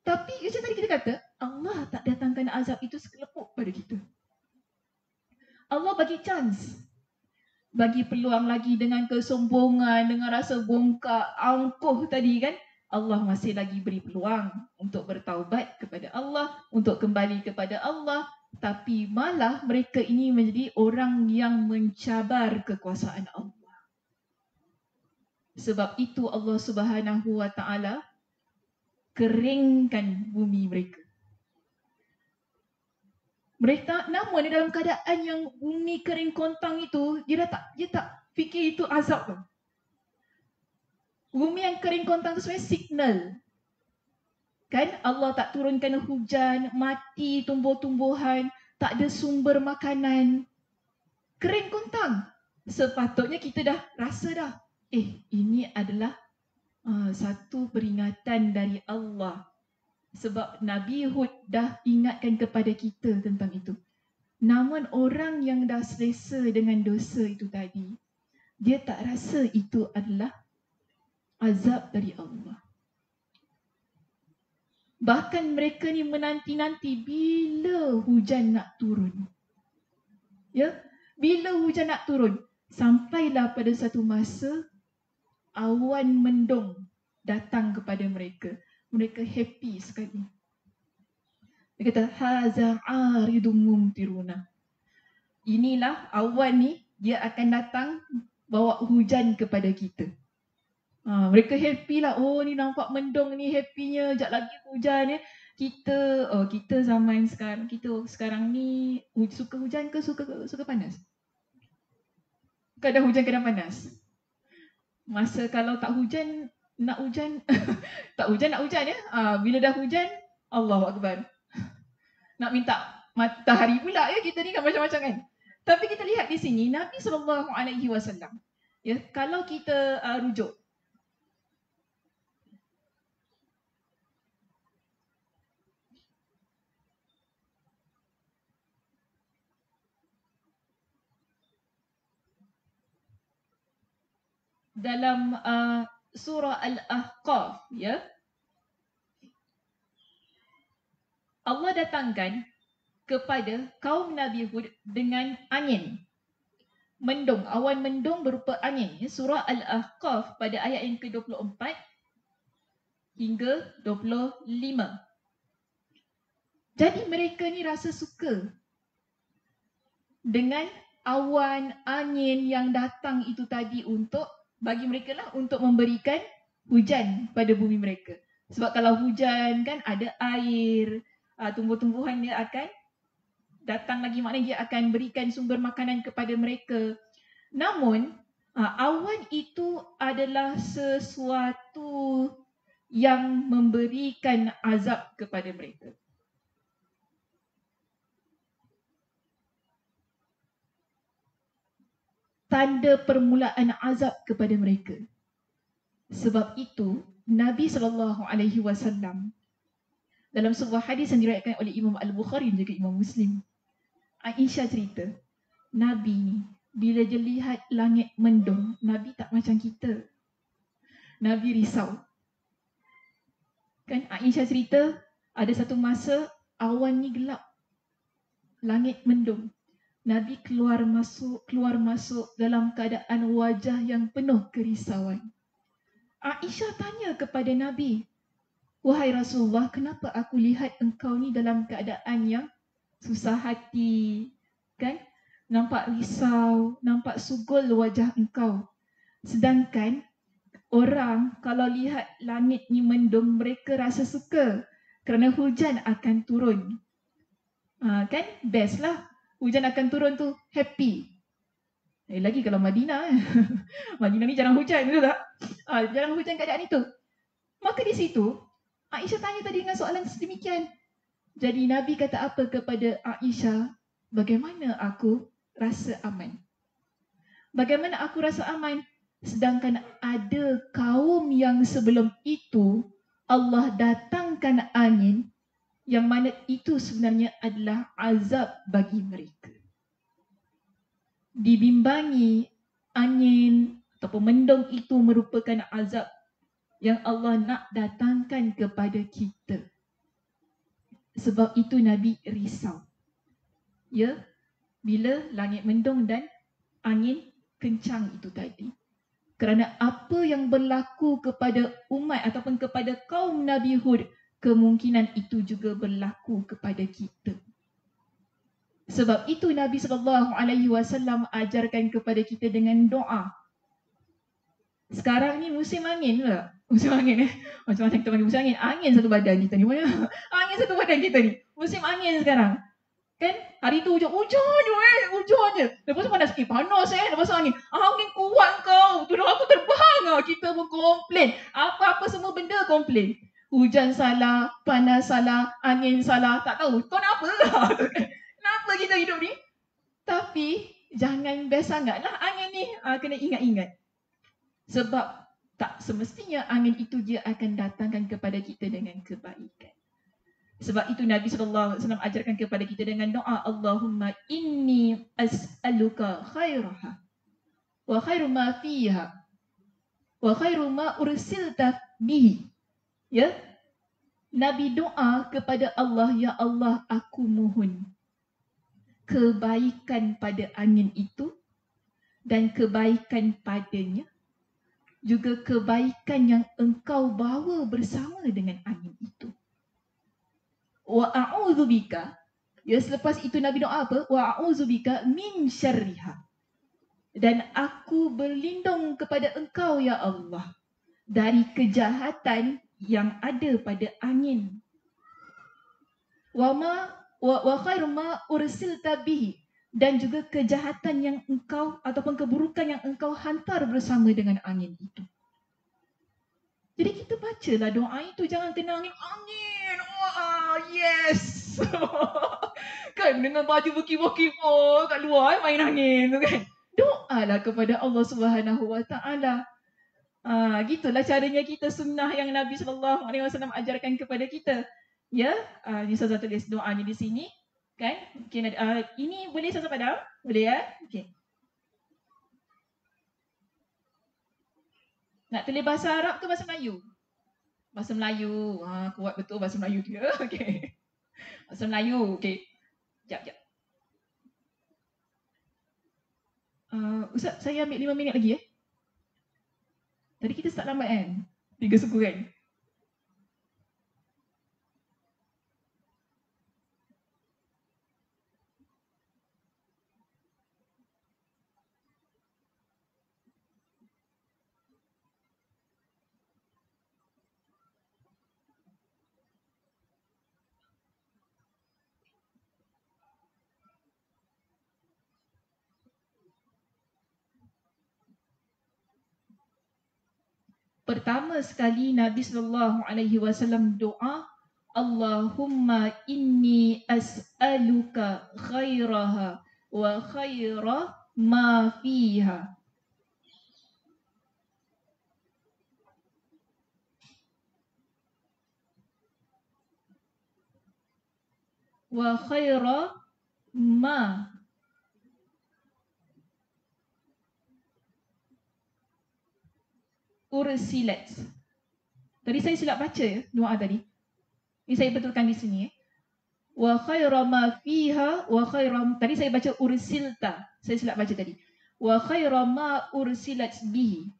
Tapi macam tadi kita kata, Allah tak datangkan azab itu sekelepuk pada kita. Allah bagi chance, bagi peluang lagi dengan kesombongan, dengan rasa bongkak, angkuh tadi kan. Allah masih lagi beri peluang untuk bertaubat kepada Allah, untuk kembali kepada Allah. Tapi malah mereka ini menjadi orang yang mencabar kekuasaan Allah. Sebab itu Allah Subhanahu Wa Taala keringkan bumi mereka. Mereka namun dalam keadaan yang bumi kering kontang itu, dia tak fikir itu azab tu. Bumi yang kering kontang itu sebenarnya signal. Kan Allah tak turunkan hujan, mati tumbuh-tumbuhan, tak ada sumber makanan. Kering kontang. Sepatutnya kita dah rasa dah, ini adalah satu peringatan dari Allah. Sebab Nabi Hud dah ingatkan kepada kita tentang itu. Namun orang yang dah selesa dengan dosa itu tadi, dia tak rasa itu adalah azab dari Allah. Bahkan mereka ni menanti-nanti bila hujan nak turun. Ya, bila hujan nak turun. Sampailah pada satu masa awan mendung datang kepada mereka. Mereka happy sekali. Dia kata, haza aridum mumtiruna. Inilah awan ni, dia akan datang bawa hujan kepada kita. Mereka happy lah. Oh, ni nampak mendung ni, happynya. Sekejap lagi hujan ya. Kita zaman sekarang, kita sekarang ni suka hujan ke suka panas? Kadang hujan, kadang panas. Masa kalau tak hujan, nak hujan tak hujan nak hujan ya. Bila dah hujan, Allahu Akbar. Nak minta matahari pula ya, kita ni kan macam-macam kan. Tapi kita lihat di sini Nabi SAW, ya, kalau kita rujuk dalam surah Al-Ahqaf, ya, Allah datangkan kepada kaum Nabi Hud dengan angin. Mendung, awan mendung berupa angin. Surah Al-Ahqaf pada ayat yang ke-24 hingga 25. Jadi mereka ni rasa suka dengan awan angin yang datang itu tadi untuk bagi mereka lah untuk memberikan hujan pada bumi mereka. Sebab kalau hujan kan ada air, tumbuh-tumbuhan dia akan datang lagi, maknanya dia akan berikan sumber makanan kepada mereka. Namun awan itu adalah sesuatu yang memberikan azab kepada mereka. Tanda permulaan azab kepada mereka. Sebab itu Nabi SAW dalam sebuah hadis yang diriwayatkan oleh Imam Al-Bukhari dan juga Imam Muslim, Aisyah cerita, Nabi ni bila dia lihat langit mendung, Nabi tak macam kita. Nabi risau. Kan Aisyah cerita, ada satu masa awan ni gelap, langit mendung. Nabi keluar masuk dalam keadaan wajah yang penuh kerisauan. Aisyah tanya kepada Nabi, wahai Rasulullah, kenapa aku lihat engkau ni dalam keadaan yang susah hati, kan? Nampak risau, nampak sugul wajah engkau. Sedangkan orang kalau lihat langit ni mendung, mereka rasa suka kerana hujan akan turun. Kan? Best lah. Hujan akan turun tu, happy. Lagi kalau Madinah. Madinah ni jarang hujan, betul tak? Jarang hujan keadaan itu. Maka di situ, Aisyah tanya tadi dengan soalan sedemikian. Jadi Nabi kata apa kepada Aisyah? Bagaimana aku rasa aman? Bagaimana aku rasa aman? Sedangkan ada kaum yang sebelum itu Allah datangkan angin yang mana itu sebenarnya adalah azab bagi mereka. Dibimbangi angin ataupun mendung itu merupakan azab yang Allah nak datangkan kepada kita. Sebab itu Nabi risau. Ya, bila langit mendung dan angin kencang itu tadi. Kerana apa yang berlaku kepada umat ataupun kepada kaum Nabi Hud, kemungkinan itu juga berlaku kepada kita. Sebab itu Nabi SAW ajarkan kepada kita dengan doa. Sekarang ni musim angin pula. Musim angin macam mana kita panggil musim angin? Angin satu badan kita ni. Angin satu badan kita ni. Musim angin sekarang. Kan? Hari tu hujan je. Lepas tu panas. Panas lepas tu angin. Angin kuat kau. Tudung aku terbang lah. Kita pun komplain. Apa-apa semua benda komplain. Hujan salah, panas salah, angin salah. Tak tahu. Kau nak apa lah? Kenapa kita hidup ni? Tapi jangan best sangat lah angin ni. Kena ingat-ingat. Sebab tak semestinya angin itu dia akan datangkan kepada kita dengan kebaikan. Sebab itu Nabi SAW ajarkan kepada kita dengan doa, Allahumma inni as'aluka khairaha wa khairu ma fiha wa khairu ma ursilta bihi. Ya, Nabi doa kepada Allah, ya Allah, aku mohon kebaikan pada angin itu dan kebaikan padanya, juga kebaikan yang engkau bawa bersama dengan angin itu. Wa a'udzubika, ya, selepas itu Nabi doa apa? Wa a'udzubika min syarriha, dan aku berlindung kepada engkau ya Allah dari kejahatan yang ada pada angin. Wa khairu ma ursilta bihi, dan juga kejahatan yang engkau ataupun keburukan yang engkau hantar bersama dengan angin itu. Jadi kita bacalah doa itu, jangan kena angin. Yes. Kan dengan baju berkibar-kibar kat luar main angin tu kan. Doalah kepada Allah Subhanahu Wa Taala. Gitulah caranya kita, sunnah yang Nabi SAW ajarkan kepada kita. Ya, ini saya tulis doanya di sini. Kan? Mungkin ini boleh saya padam? Boleh ya? Okey. Nak tulis bahasa Arab ke bahasa Melayu? Bahasa Melayu. Kuat betul bahasa Melayu dia. Okey. Bahasa Melayu. Okey. Sekejap. Ustaz, saya ambil 5 minit lagi. Tadi kita start lambat kan? 3 suku kan? Pertama sekali Nabi SAW doa, Allahumma inni as'aluka khairaha wa khaira ma fiha. Wa khaira ma ursilat. Tadi saya silap baca ya doa tadi. Ini saya betulkan di sini. Wa khaira ma fiha wa khaira, tadi saya baca ursilta. Saya silap baca tadi. Wa khaira ma ursilat bihi.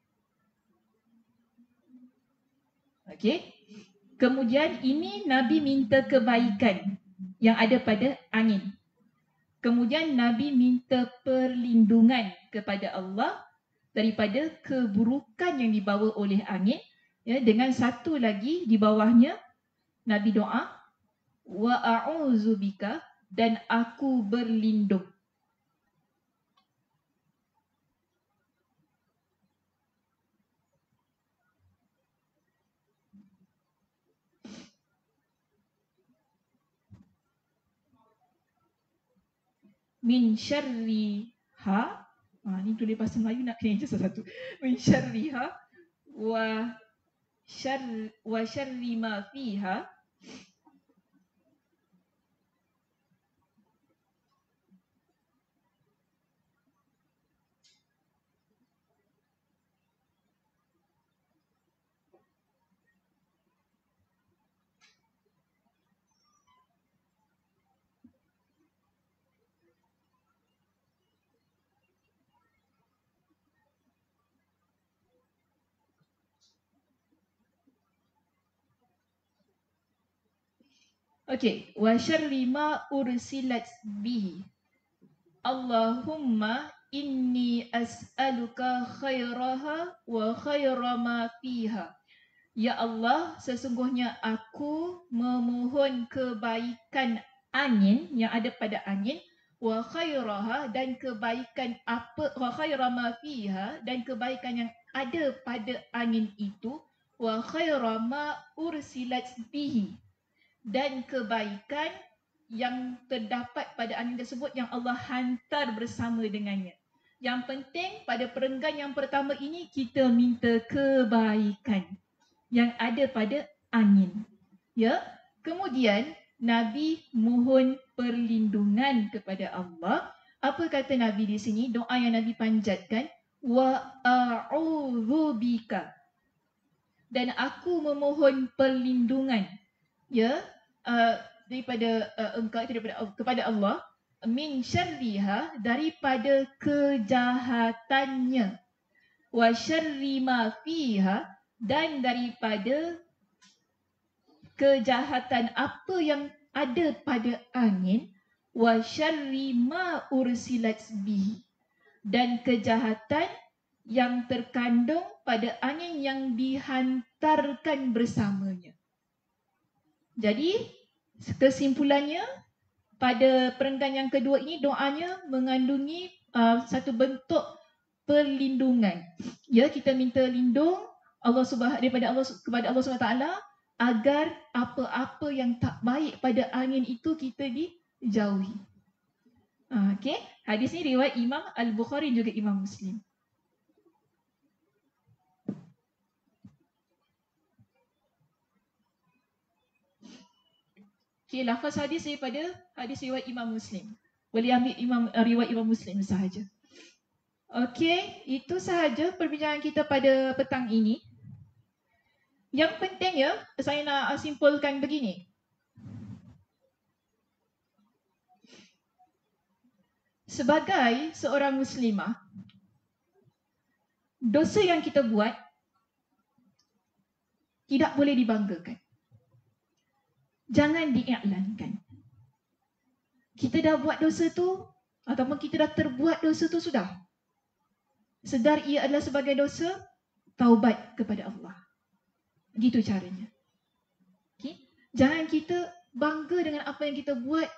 Okey. Kemudian ini Nabi minta kebaikan. yang ada pada angin. Kemudian Nabi minta perlindungan kepada Allah daripada keburukan yang dibawa oleh angin. Ya, dengan satu lagi di bawahnya Nabi doa, wa a'udzubika, dan aku berlindung. Min syarriha, ni tulis bahasa Melayu nak kena je satu. Min syarriha wa syarri ma fiha. Okey, wa syarri ma ursilat bihi. Allahumma inni as'aluka khairaha wa khaira ma fiha. Ya Allah, sesungguhnya aku memohon kebaikan angin yang ada pada angin, wa khairaha, dan kebaikan apa, wa khaira ma fiha, dan kebaikan yang ada pada angin itu, wa khaira ma ursilat bihi, dan kebaikan yang terdapat pada angin tersebut yang Allah hantar bersama dengannya. Yang penting pada perenggan yang pertama ini kita minta kebaikan yang ada pada angin. Ya. Kemudian Nabi mohon perlindungan kepada Allah. Apa kata Nabi di sini? Doa yang Nabi panjatkan, wa a'udzubika, dan aku memohon perlindungan, ya, daripada engkau, kepada Allah, min syarriha, daripada kejahatannya, wa syarri ma fiha, dan daripada kejahatan apa yang ada pada angin, wa syarri ma ursilat bihi, dan kejahatan yang terkandung pada angin yang dihantarkan bersamanya. Jadi kesimpulannya pada perenggan yang kedua ini doanya mengandungi satu bentuk perlindungan. Ya, kita minta lindung daripada Allah kepada Allah SWT agar apa-apa yang tak baik pada angin itu kita dijauhi. Okey, hadis ni riwayat Imam Al-Bukhari juga Imam Muslim. Okay, lafaz hadis daripada hadis riwayat Imam Muslim. Boleh ambil riwayat Imam Muslim sahaja. Okey, itu sahaja perbincangan kita pada petang ini. Yang pentingnya, saya nak simpulkan begini. Sebagai seorang Muslimah, dosa yang kita buat tidak boleh dibanggakan. Jangan diiklankan. Kita dah buat dosa tu, ataupun kita dah terbuat dosa tu, sudah. Sedar ia adalah sebagai dosa, taubat kepada Allah. Gitu caranya. Okay? Jangan kita bangga dengan apa yang kita buat.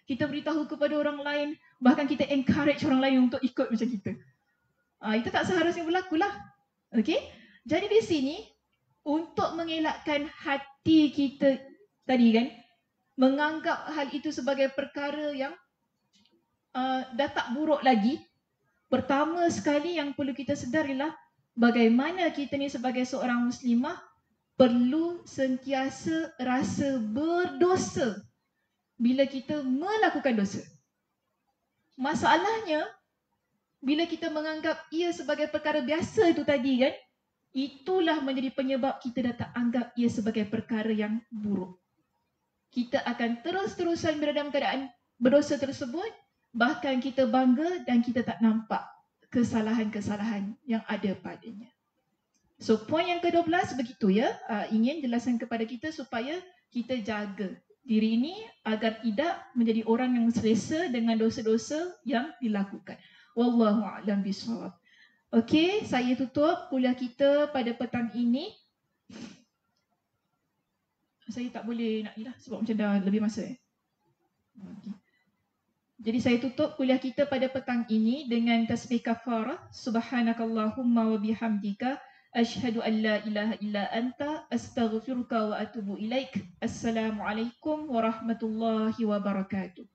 Kita beritahu kepada orang lain, bahkan kita encourage orang lain untuk ikut macam kita. Itu tak seharusnya berlaku lah. Okay? Jadi di sini, untuk mengelakkan hati kita tadi kan, menganggap hal itu sebagai perkara yang dah tak buruk lagi, pertama sekali yang perlu kita sedar ialah bagaimana kita ni sebagai seorang Muslimah perlu sentiasa rasa berdosa bila kita melakukan dosa. Masalahnya, bila kita menganggap ia sebagai perkara biasa itu tadi kan, itulah menjadi penyebab kita dah tak anggap ia sebagai perkara yang buruk. Kita akan terus-terusan berada dalam keadaan berdosa tersebut, bahkan kita bangga dan kita tak nampak kesalahan-kesalahan yang ada padanya. So, poin yang ke-12 begitu ya, ingin jelaskan kepada kita supaya kita jaga diri ini agar tidak menjadi orang yang selesa dengan dosa-dosa yang dilakukan. Wallahu a'lam bishawab. Okey, saya tutup kuliah kita pada petang ini. Saya tak boleh nak ni lah sebab macam dah lebih masa. Okay. Jadi saya tutup kuliah kita pada petang ini dengan tasbih kafarah. Subhanakallahumma wa bihamdika asyhadu an la ilaha illa anta astaghfiruka wa atubu ilaik. Assalamualaikum warahmatullahi wabarakatuh.